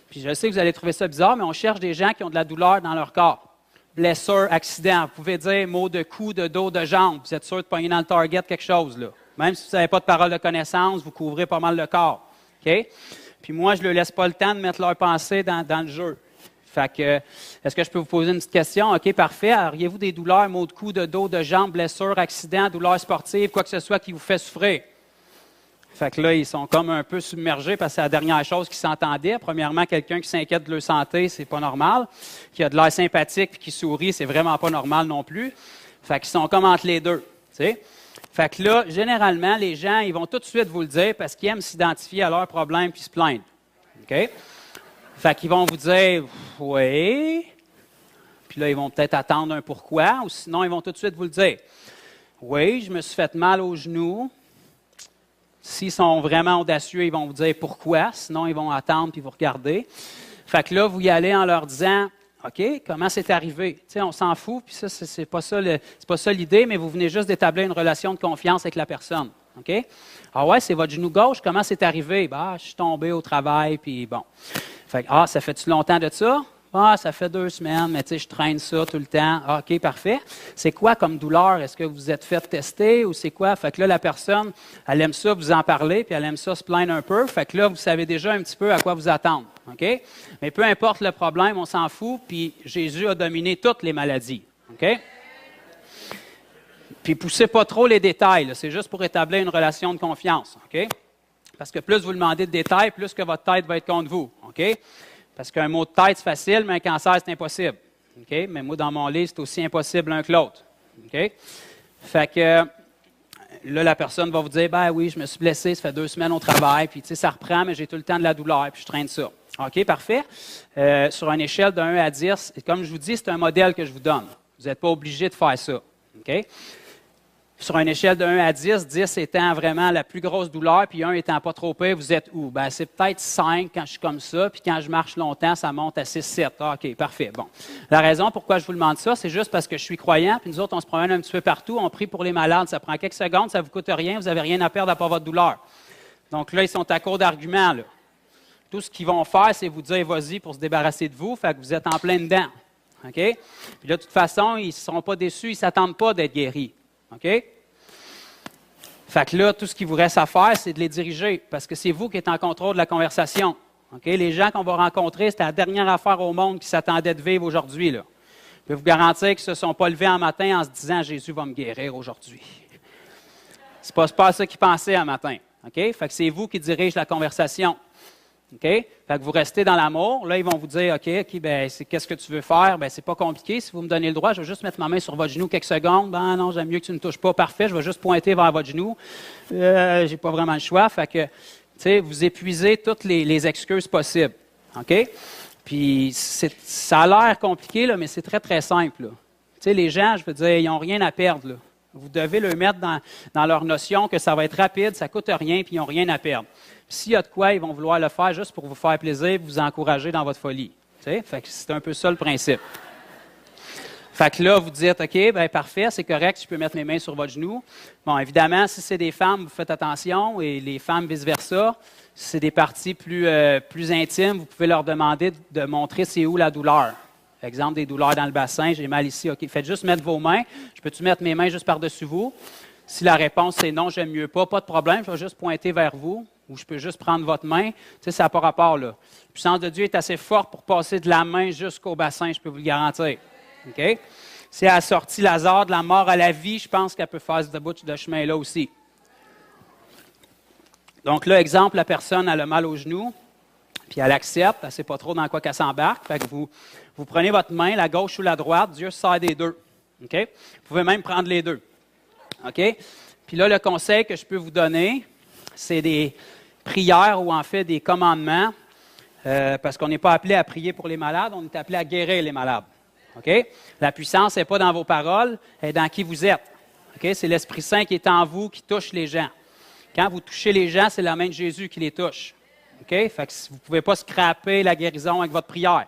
Puis je sais que vous allez trouver ça bizarre, mais on cherche des gens qui ont de la douleur dans leur corps. Blessure, accident. Vous pouvez dire maux de cou, de dos, de jambes. Vous êtes sûr de pogner dans le target quelque chose, là. Même si vous n'avez pas de parole de connaissance, vous couvrez pas mal le corps. OK? Puis moi, je ne leur laisse pas le temps de mettre leur pensée dans le jeu. Fait que, est-ce que je peux vous poser une petite question? OK, parfait. Auriez-vous des douleurs, maux de cou, de dos, de jambes, blessures, accidents, douleurs sportives, quoi que ce soit qui vous fait souffrir? Fait que là, ils sont comme un peu submergés parce que c'est la dernière chose qui s'entendait. Premièrement, quelqu'un qui s'inquiète de leur santé, c'est pas normal. Qui a de l'air sympathique et qui sourit, c'est vraiment pas normal non plus. Fait qu'ils sont comme entre les deux, tu sais. Fait que là, généralement, les gens, ils vont tout de suite vous le dire parce qu'ils aiment s'identifier à leurs problèmes puis se plaindre. OK? Fait qu'ils vont vous dire « Oui ». Puis là, ils vont peut-être attendre un pourquoi, ou sinon, ils vont tout de suite vous le dire. « Oui, je me suis fait mal au genou ». S'ils sont vraiment audacieux, ils vont vous dire pourquoi. Sinon, ils vont attendre puis vous regarder. Fait que là, vous y allez en leur disant « OK, comment c'est arrivé? » Tu sais, on s'en fout, puis ça, c'est pas ça l'idée, mais vous venez juste d'établir une relation de confiance avec la personne. OK? Ah ouais, c'est votre genou gauche, comment c'est arrivé? Ben, je suis tombé au travail, puis bon. Fait que, ça fait-tu longtemps de ça? Ah, ça fait 2 semaines, mais tu sais, je traîne ça tout le temps. Ah, OK, parfait. C'est quoi comme douleur? Est-ce que vous êtes fait tester ou c'est quoi? Fait que là, la personne, elle aime ça vous en parler, puis elle aime ça se plaindre un peu. Fait que là, vous savez déjà un petit peu à quoi vous attendre. OK? Mais peu importe le problème, on s'en fout, puis Jésus a dominé toutes les maladies. OK? Puis poussez pas trop les détails, là. C'est juste pour établir une relation de confiance. OK? Parce que plus vous demandez de détails, plus que votre tête va être contre vous. OK? Parce qu'un mot de tête, c'est facile, mais un cancer, c'est impossible. Okay? Mais moi, dans mon livre, c'est aussi impossible l'un que l'autre. Okay? Fait que là, la personne va vous dire, ben oui, je me suis blessé, ça fait 2 semaines au travail, puis tu sais, ça reprend, mais j'ai tout le temps de la douleur, puis je traîne ça. OK, parfait. Sur une échelle de 1 à 10, comme je vous dis, c'est un modèle que je vous donne. Vous n'êtes pas obligé de faire ça. OK? Sur une échelle de 1 à 10, 10 étant vraiment la plus grosse douleur, puis 1 étant pas trop pire, vous êtes où? Ben, c'est peut-être 5 quand je suis comme ça, puis quand je marche longtemps, ça monte à 6, 7. Ah, OK, parfait. Bon. La raison pourquoi je vous demande ça, c'est juste parce que je suis croyant, puis nous autres, on se promène un petit peu partout, on prie pour les malades, ça prend quelques secondes, ça ne vous coûte rien, vous n'avez rien à perdre à part votre douleur. Donc là, ils sont à court d'arguments, là. Tout ce qu'ils vont faire, c'est vous dire, vas-y, pour se débarrasser de vous, fait que vous êtes en plein dedans. OK? Puis là, de toute façon, ils ne seront pas déçus, ils ne s'attendent pas d'être guéris. OK? Fait que là, tout ce qu'il vous reste à faire, c'est de les diriger, parce que c'est vous qui êtes en contrôle de la conversation. OK? Les gens qu'on va rencontrer, c'était la dernière affaire au monde qui s'attendaient de vivre aujourd'hui, là. Je peux vous garantir qu'ils ne se sont pas levés un matin en se disant « Jésus va me guérir aujourd'hui ». Ce n'est pas ça qu'ils pensaient un matin. OK? Fait que c'est vous qui dirigez la conversation. OK? Fait que vous restez dans l'amour. Là, ils vont vous dire, OK, ben, qu'est-ce que tu veux faire? Ben, c'est pas compliqué. Si vous me donnez le droit, je vais juste mettre ma main sur votre genou quelques secondes. Ben, non, j'aime mieux que tu ne touches pas. Parfait. Je vais juste pointer vers votre genou. J'ai pas vraiment le choix. Fait que, tu sais, vous épuisez toutes les excuses possibles. OK? Puis, ça a l'air compliqué, là, mais c'est très, très simple, là. Tu sais, les gens, je veux dire, ils n'ont rien à perdre, là. Vous devez le mettre dans leur notion que ça va être rapide, ça ne coûte rien, puis ils n'ont rien à perdre. S'il y a de quoi, ils vont vouloir le faire juste pour vous faire plaisir, vous encourager dans votre folie. Fait que c'est un peu ça le principe. Fait que là, vous dites, OK, ben parfait, c'est correct, je peux mettre mes mains sur votre genou. Bon, évidemment, si c'est des femmes, vous faites attention, et les femmes vice-versa. Si c'est des parties plus intimes, vous pouvez leur demander de montrer c'est où la douleur. Exemple, des douleurs dans le bassin, j'ai mal ici. OK, faites juste mettre vos mains. Je peux-tu mettre mes mains juste par-dessus vous? Si la réponse c'est non, j'aime mieux pas de problème, je vais juste pointer vers vous, ou je peux juste prendre votre main. Tu sais, ça n'a pas rapport, là. La puissance de Dieu est assez forte pour passer de la main jusqu'au bassin, je peux vous le garantir. OK? Si elle a sorti Lazare de la mort à la vie, je pense qu'elle peut faire ce bout de chemin-là aussi. Donc là, exemple, la personne a le mal au genou, puis elle accepte, elle ne sait pas trop dans quoi qu'elle s'embarque. Fait que vous prenez votre main, la gauche ou la droite, Dieu sert des deux. OK? Vous pouvez même prendre les deux. OK? Puis là, le conseil que je peux vous donner, c'est des prières ou en fait des commandements, parce qu'on n'est pas appelé à prier pour les malades, on est appelé à guérir les malades. OK? La puissance n'est pas dans vos paroles, elle est dans qui vous êtes. OK? C'est l'Esprit Saint qui est en vous, qui touche les gens. Quand vous touchez les gens, c'est la main de Jésus qui les touche. OK? Fait que vous ne pouvez pas scraper la guérison avec votre prière.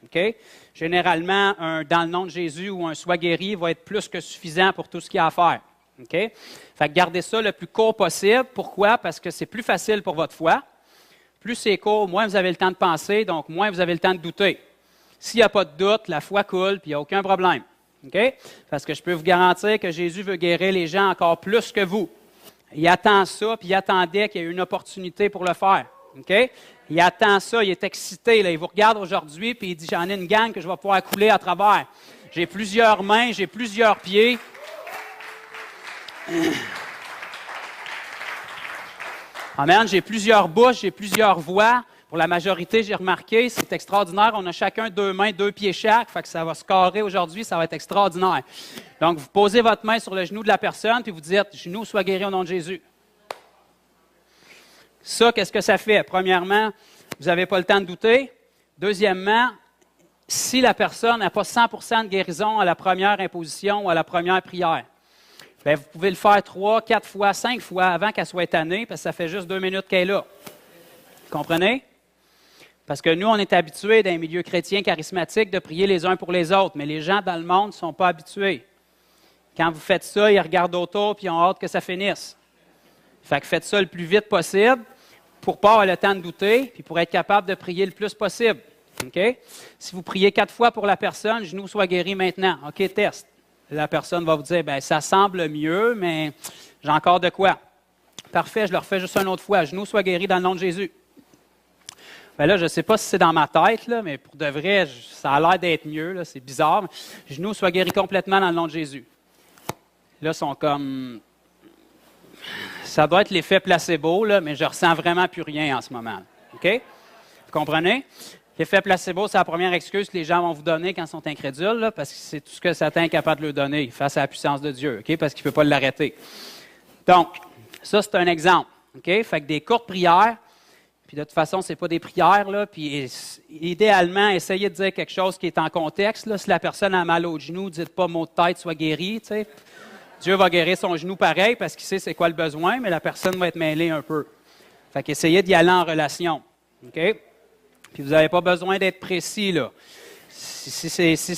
OK? Généralement, dans le nom de Jésus ou un sois guéri va être plus que suffisant pour tout ce qu'il y a à faire. OK? Fait que gardez ça le plus court possible. Pourquoi? Parce que c'est plus facile pour votre foi. Plus c'est court, moins vous avez le temps de penser, donc moins vous avez le temps de douter. S'il n'y a pas de doute, la foi coule, puis il n'y a aucun problème. OK? Parce que je peux vous garantir que Jésus veut guérir les gens encore plus que vous. Il attend ça, puis il attendait qu'il y ait une opportunité pour le faire. OK? Il attend ça, il est excité. Là. Il vous regarde aujourd'hui, puis il dit, j'en ai une gang que je vais pouvoir couler à travers. J'ai plusieurs mains, j'ai plusieurs pieds. Amen. J'ai plusieurs bouches, j'ai plusieurs voix. Pour la majorité, j'ai remarqué, c'est extraordinaire. On a chacun 2 mains, 2 pieds chaque. Fait que ça va se carrer aujourd'hui, ça va être extraordinaire. Donc, vous posez votre main sur le genou de la personne, puis vous dites, genou, sois guéri au nom de Jésus. Ça, qu'est-ce que ça fait? Premièrement, vous n'avez pas le temps de douter. Deuxièmement, si la personne n'a pas 100% de guérison à la première imposition ou à la première prière, bien, vous pouvez le faire 3, 4 fois, 5 fois avant qu'elle soit tannée, parce que ça fait juste 2 minutes qu'elle est là. Vous comprenez? Parce que nous, on est habitués dans les milieux chrétiens charismatiques de prier les uns pour les autres, mais les gens dans le monde ne sont pas habitués. Quand vous faites ça, ils regardent autour et ils ont hâte que ça finisse. Fait que faites ça le plus vite possible pour ne pas avoir le temps de douter puis pour être capable de prier le plus possible. OK? Si vous priez 4 fois pour la personne, genou soit guéri maintenant. OK, test. La personne va vous dire, bien, ça semble mieux, mais j'ai encore de quoi. Parfait, je le refais juste une autre fois. Genou soit guéri dans le nom de Jésus. Bien là, je ne sais pas si c'est dans ma tête, là, mais pour de vrai, ça a l'air d'être mieux. Là, c'est bizarre. Genou soit guéri complètement dans le nom de Jésus. Là, ils sont comme... Ça doit être l'effet placebo, là, mais je ne ressens vraiment plus rien en ce moment. OK? Vous comprenez? L'effet placebo, c'est la première excuse que les gens vont vous donner quand ils sont incrédules, là, parce que c'est tout ce que Satan est capable de leur donner face à la puissance de Dieu, OK? Parce qu'il ne peut pas l'arrêter. Donc, ça, c'est un exemple. OK? Fait que des courtes prières, puis de toute façon, ce n'est pas des prières, là, puis idéalement, essayez de dire quelque chose qui est en contexte. Là. Si la personne a mal au genou, dites pas mot de tête, soit guéri, tu sais. Dieu va guérir son genou pareil parce qu'il sait c'est quoi le besoin, mais la personne va être mêlée un peu. Fait qu'essayez d'y aller en relation. OK? Puis vous n'avez pas besoin d'être précis, là. S'il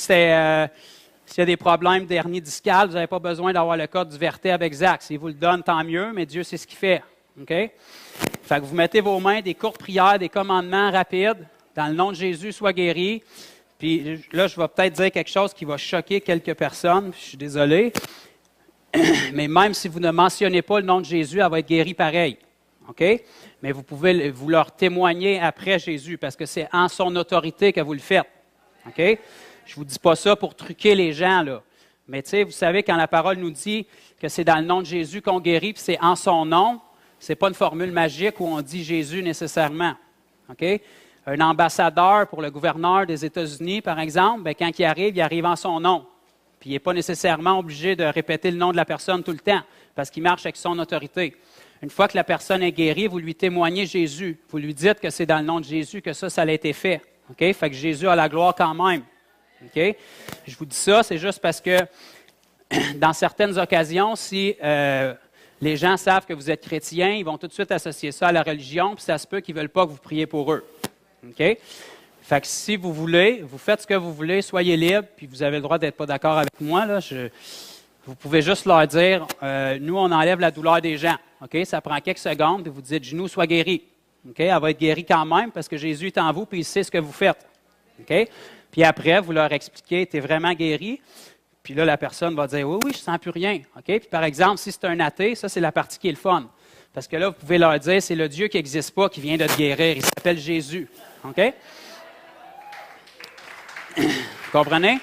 y a des problèmes d'hernie discale, vous n'avez pas besoin d'avoir le code du vertèbre exact. S'il vous le donne, tant mieux, mais Dieu sait ce qu'il fait. OK? Fait que vous mettez vos mains, des courtes prières, des commandements rapides. Dans le nom de Jésus, sois guéri. Puis là, je vais peut-être dire quelque chose qui va choquer quelques personnes. Je suis désolé. Mais même si vous ne mentionnez pas le nom de Jésus, elle va être guérie pareil. OK? Mais vous pouvez vous leur témoigner après Jésus parce que c'est en son autorité que vous le faites. OK? Je ne vous dis pas ça pour truquer les gens, là. Mais tu sais, vous savez, quand la parole nous dit que c'est dans le nom de Jésus qu'on guérit, puis c'est en son nom, ce n'est pas une formule magique où on dit Jésus nécessairement. OK? Un ambassadeur pour le gouverneur des États-Unis, par exemple, bien, quand il arrive en son nom. Puis il n'est pas nécessairement obligé de répéter le nom de la personne tout le temps, parce qu'il marche avec son autorité. Une fois que la personne est guérie, vous lui témoignez Jésus. Vous lui dites que c'est dans le nom de Jésus que ça a été fait. OK? Fait que Jésus a la gloire quand même. OK? Je vous dis ça, c'est juste parce que dans certaines occasions, si les gens savent que vous êtes chrétien, ils vont tout de suite associer ça à la religion, puis ça se peut qu'ils ne veulent pas que vous priez pour eux. OK? Fait que si vous voulez, vous faites ce que vous voulez, soyez libre, puis vous avez le droit d'être pas d'accord avec moi. Là, vous pouvez juste leur dire, nous, on enlève la douleur des gens. OK? Ça prend quelques secondes, puis vous dites, genou, sois guéri. OK? Elle va être guérie quand même, parce que Jésus est en vous, puis il sait ce que vous faites. OK? Puis après, vous leur expliquez, tu es vraiment guéri. Puis là, la personne va dire, oui, je ne sens plus rien. OK? Puis par exemple, si c'est un athée, ça, c'est la partie qui est le fun. Parce que là, vous pouvez leur dire, c'est le Dieu qui n'existe pas qui vient de te guérir. Il s'appelle Jésus. OK? Vous comprenez?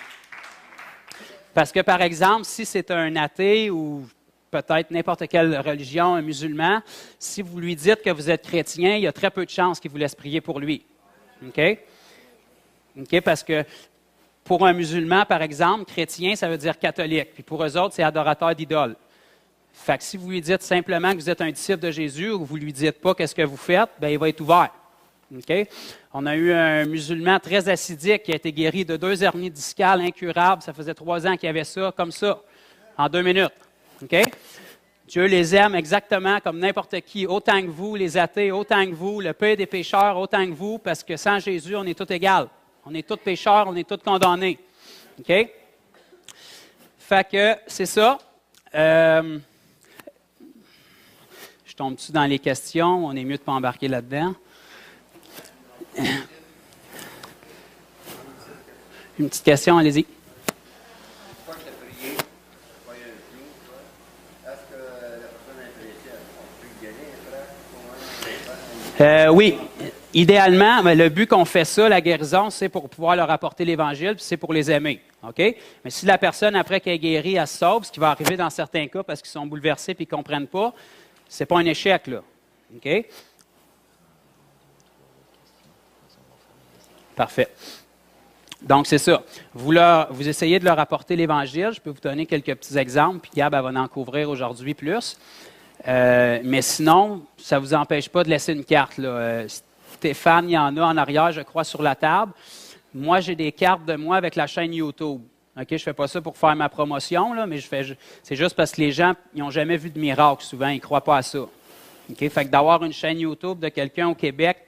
Parce que, par exemple, si c'est un athée ou peut-être n'importe quelle religion, un musulman, si vous lui dites que vous êtes chrétien, il y a très peu de chances qu'il vous laisse prier pour lui. OK? OK? Parce que pour un musulman, par exemple, chrétien, ça veut dire catholique. Puis pour eux autres, c'est adorateur d'idoles. Fait que si vous lui dites simplement que vous êtes un disciple de Jésus ou vous ne lui dites pas qu'est-ce que vous faites, bien, il va être ouvert. Okay? On a eu un musulman très acidique qui a été guéri de 2 hernies discales incurables. Ça faisait 3 ans qu'il avait ça, comme ça, en 2 minutes. Okay? Dieu les aime exactement comme n'importe qui, autant que vous, les athées, autant que vous, le pire des pécheurs, autant que vous, parce que sans Jésus, on est tous égaux. On est tous pécheurs, on est tous condamnés. OK? Fait que c'est ça. Je tombe-tu dans les questions? On est mieux de ne pas embarquer là-dedans. Une petite question, allez-y. Oui, idéalement, le but qu'on fait ça, la guérison, c'est pour pouvoir leur apporter l'Évangile, puis c'est pour les aimer. OK? Mais si la personne, après qu'elle est guérie, elle se sauve, ce qui va arriver dans certains cas parce qu'ils sont bouleversés et qu'ils ne comprennent pas, c'est pas un échec, là. OK? Parfait. Donc, c'est ça. Vous essayez de leur apporter l'Évangile. Je peux vous donner quelques petits exemples, puis Gab, elle va en couvrir aujourd'hui plus. Mais sinon, ça ne vous empêche pas de laisser une carte, là. Stéphane, il y en a en arrière, je crois, sur la table. Moi, j'ai des cartes de moi avec la chaîne YouTube. OK, je ne fais pas ça pour faire ma promotion, là, mais c'est juste parce que les gens n'ont jamais vu de miracle souvent, ils ne croient pas à ça. OK, fait que d'avoir une chaîne YouTube de quelqu'un au Québec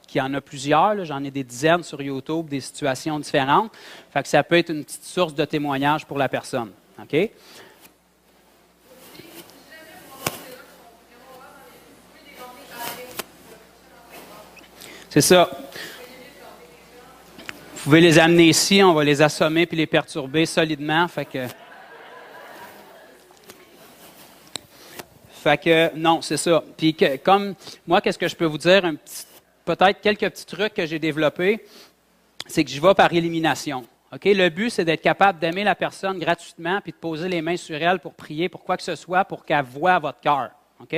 qui en a plusieurs, là, j'en ai des dizaines sur YouTube, des situations différentes, fait que ça peut être une petite source de témoignage pour la personne. OK? C'est ça. Vous pouvez les amener ici, on va les assommer puis les perturber solidement. Fait que non, c'est ça. Puis comme moi, qu'est-ce que je peux vous dire? Peut-être quelques petits trucs que j'ai développés, c'est que j'y vais par élimination. OK? Le but, c'est d'être capable d'aimer la personne gratuitement puis de poser les mains sur elle pour prier, pour quoi que ce soit, pour qu'elle voie votre cœur. OK?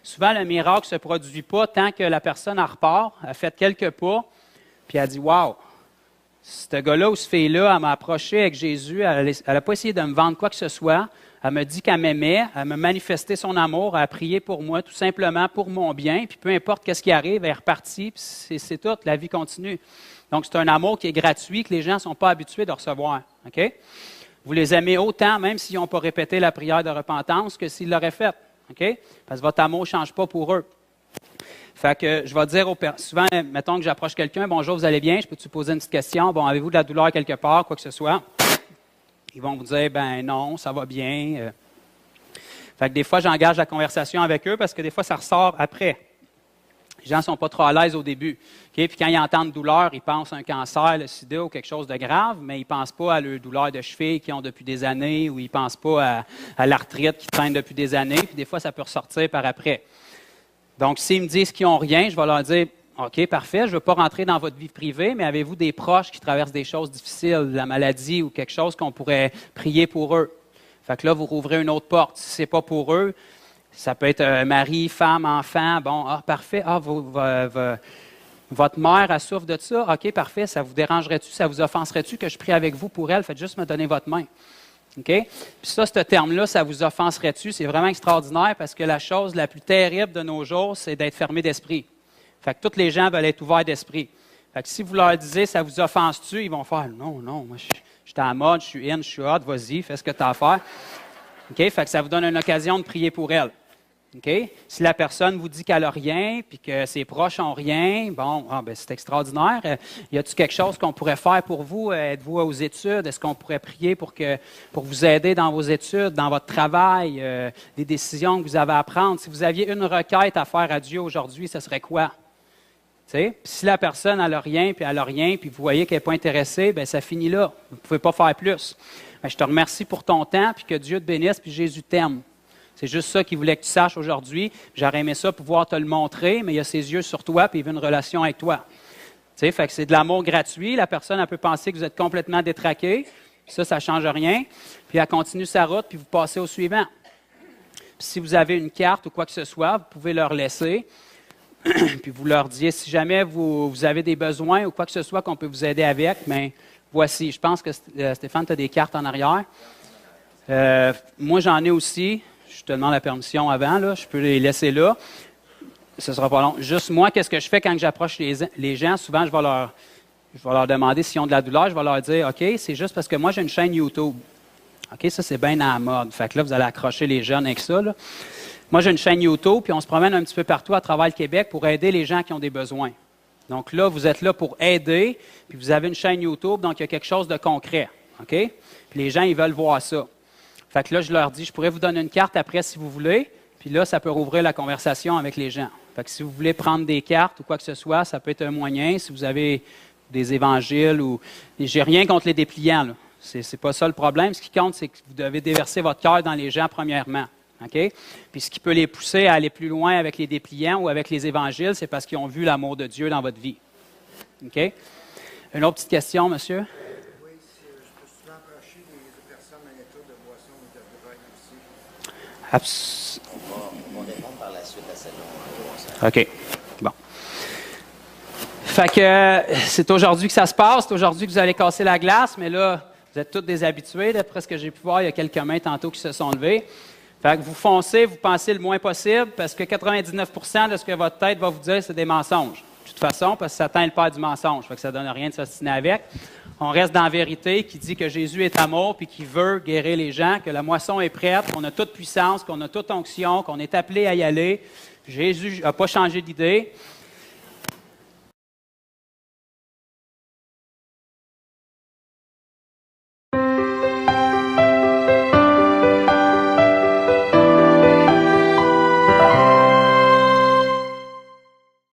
Souvent, le miracle ne se produit pas tant que la personne en repart, a fait quelques pas, puis elle dit « Wow! » Ce gars-là ou cette fille-là, elle m'a approché avec Jésus, elle n'a pas essayé de me vendre quoi que ce soit, elle m'a dit qu'elle m'aimait, elle m'a manifesté son amour, elle a prié pour moi, tout simplement pour mon bien, puis peu importe ce qui arrive, elle est repartie, puis c'est tout, la vie continue. Donc, c'est un amour qui est gratuit, que les gens ne sont pas habitués de recevoir. OK? Vous les aimez autant, même s'ils n'ont pas répété la prière de repentance, que s'ils l'auraient faite. OK? Parce que votre amour ne change pas pour eux. Fait que je vais dire souvent, mettons que j'approche quelqu'un, bonjour, vous allez bien, je peux-tu poser une petite question? Bon, avez-vous de la douleur quelque part, quoi que ce soit? Ils vont vous dire, ben non, ça va bien. Fait que des fois, j'engage la conversation avec eux parce que des fois, ça ressort après. Les gens ne sont pas trop à l'aise au début. Okay? Puis quand ils entendent douleur, ils pensent à un cancer, le sida ou quelque chose de grave, mais ils ne pensent pas à leur douleur de cheville qu'ils ont depuis des années ou ils ne pensent pas à l'arthrite qu'ils traînent depuis des années. Puis des fois, ça peut ressortir par après. Donc, s'ils me disent qu'ils n'ont rien, je vais leur dire, OK, parfait, je ne veux pas rentrer dans votre vie privée, mais avez-vous des proches qui traversent des choses difficiles, la maladie ou quelque chose qu'on pourrait prier pour eux? Fait que là, vous rouvrez une autre porte. Si ce n'est pas pour eux, ça peut être mari, femme, enfant. Bon, parfait. Votre mère, elle souffre de ça. OK, parfait. Ça vous dérangerait-tu, ça vous offenserait-tu que je prie avec vous pour elle? Faites juste me donner votre main. OK? Puis ça, ce terme-là, ça vous offenserait-tu? C'est vraiment extraordinaire parce que la chose la plus terrible de nos jours, c'est d'être fermé d'esprit. Fait que tous les gens veulent être ouverts d'esprit. Fait que si vous leur disiez, ça vous offense-tu? Ils vont faire, non, moi, je suis en mode, je suis in, je suis hot, vas-y, fais ce que tu as à faire. OK? Fait que ça vous donne une occasion de prier pour elle. OK? Si la personne vous dit qu'elle n'a rien, puis que ses proches n'ont rien, bon, ben c'est extraordinaire. Y a-t-il quelque chose qu'on pourrait faire pour vous? Êtes-vous aux études? Est-ce qu'on pourrait prier pour vous aider dans vos études, dans votre travail, les décisions que vous avez à prendre? Si vous aviez une requête à faire à Dieu aujourd'hui, ce serait quoi? Puis si la personne n'a rien, puis vous voyez qu'elle n'est pas intéressée, bien, ça finit là. Vous ne pouvez pas faire plus. Bien, je te remercie pour ton temps, puis que Dieu te bénisse, puis Jésus t'aime. C'est juste ça qu'il voulait que tu saches aujourd'hui. J'aurais aimé ça pouvoir te le montrer, mais il a ses yeux sur toi, puis il veut une relation avec toi. Fait que c'est de l'amour gratuit. La personne, elle peut penser que vous êtes complètement détraqué. Ça ne change rien. Puis elle continue sa route, puis vous passez au suivant. Puis si vous avez une carte ou quoi que ce soit, vous pouvez leur laisser. Puis vous leur dites, si jamais vous avez des besoins ou quoi que ce soit qu'on peut vous aider avec, bien, voici. Je pense que Stéphane, tu as des cartes en arrière. Moi, j'en ai aussi. Je te demande la permission avant, là. Je peux les laisser là. Ce ne sera pas long. Juste moi, qu'est-ce que je fais quand j'approche les gens? Souvent, je vais leur demander s'ils ont de la douleur. Je vais leur dire, OK, c'est juste parce que moi, j'ai une chaîne YouTube. OK, ça, c'est bien à la mode. Fait que là, vous allez accrocher les jeunes avec ça, là. Moi, j'ai une chaîne YouTube, puis on se promène un petit peu partout à travers le Québec pour aider les gens qui ont des besoins. Donc là, vous êtes là pour aider, puis vous avez une chaîne YouTube, donc il y a quelque chose de concret. OK? Puis les gens, ils veulent voir ça. Fait que là, je leur dis, je pourrais vous donner une carte après si vous voulez, puis là, ça peut rouvrir la conversation avec les gens. Fait que si vous voulez prendre des cartes ou quoi que ce soit, ça peut être un moyen. Si vous avez des évangiles ou... J'ai rien contre les dépliants, là. C'est pas ça le problème. Ce qui compte, c'est que vous devez déverser votre cœur dans les gens premièrement. OK? Puis ce qui peut les pousser à aller plus loin avec les dépliants ou avec les évangiles, c'est parce qu'ils ont vu l'amour de Dieu dans votre vie. OK? Une autre petite question, monsieur? Oui, je peux souvent approcher des personnes en état de boisson ou de drogue aussi. On va répondre par par la suite la saison. OK. Bon. Fait que c'est aujourd'hui que ça se passe. C'est aujourd'hui que vous allez casser la glace, mais là, vous êtes tous des habitués. D'après ce que j'ai pu voir, il y a quelques mains tantôt qui se sont levées. Fait que vous foncez, vous pensez le moins possible, parce que 99% de ce que votre tête va vous dire, c'est des mensonges. De toute façon, parce que Satan est le père du mensonge. Fait que ça ne donne rien de s'ostiner avec. On reste dans la vérité qui dit que Jésus est amour puis qu'il veut guérir les gens, que la moisson est prête, qu'on a toute puissance, qu'on a toute onction, qu'on est appelé à y aller. Jésus n'a pas changé d'idée.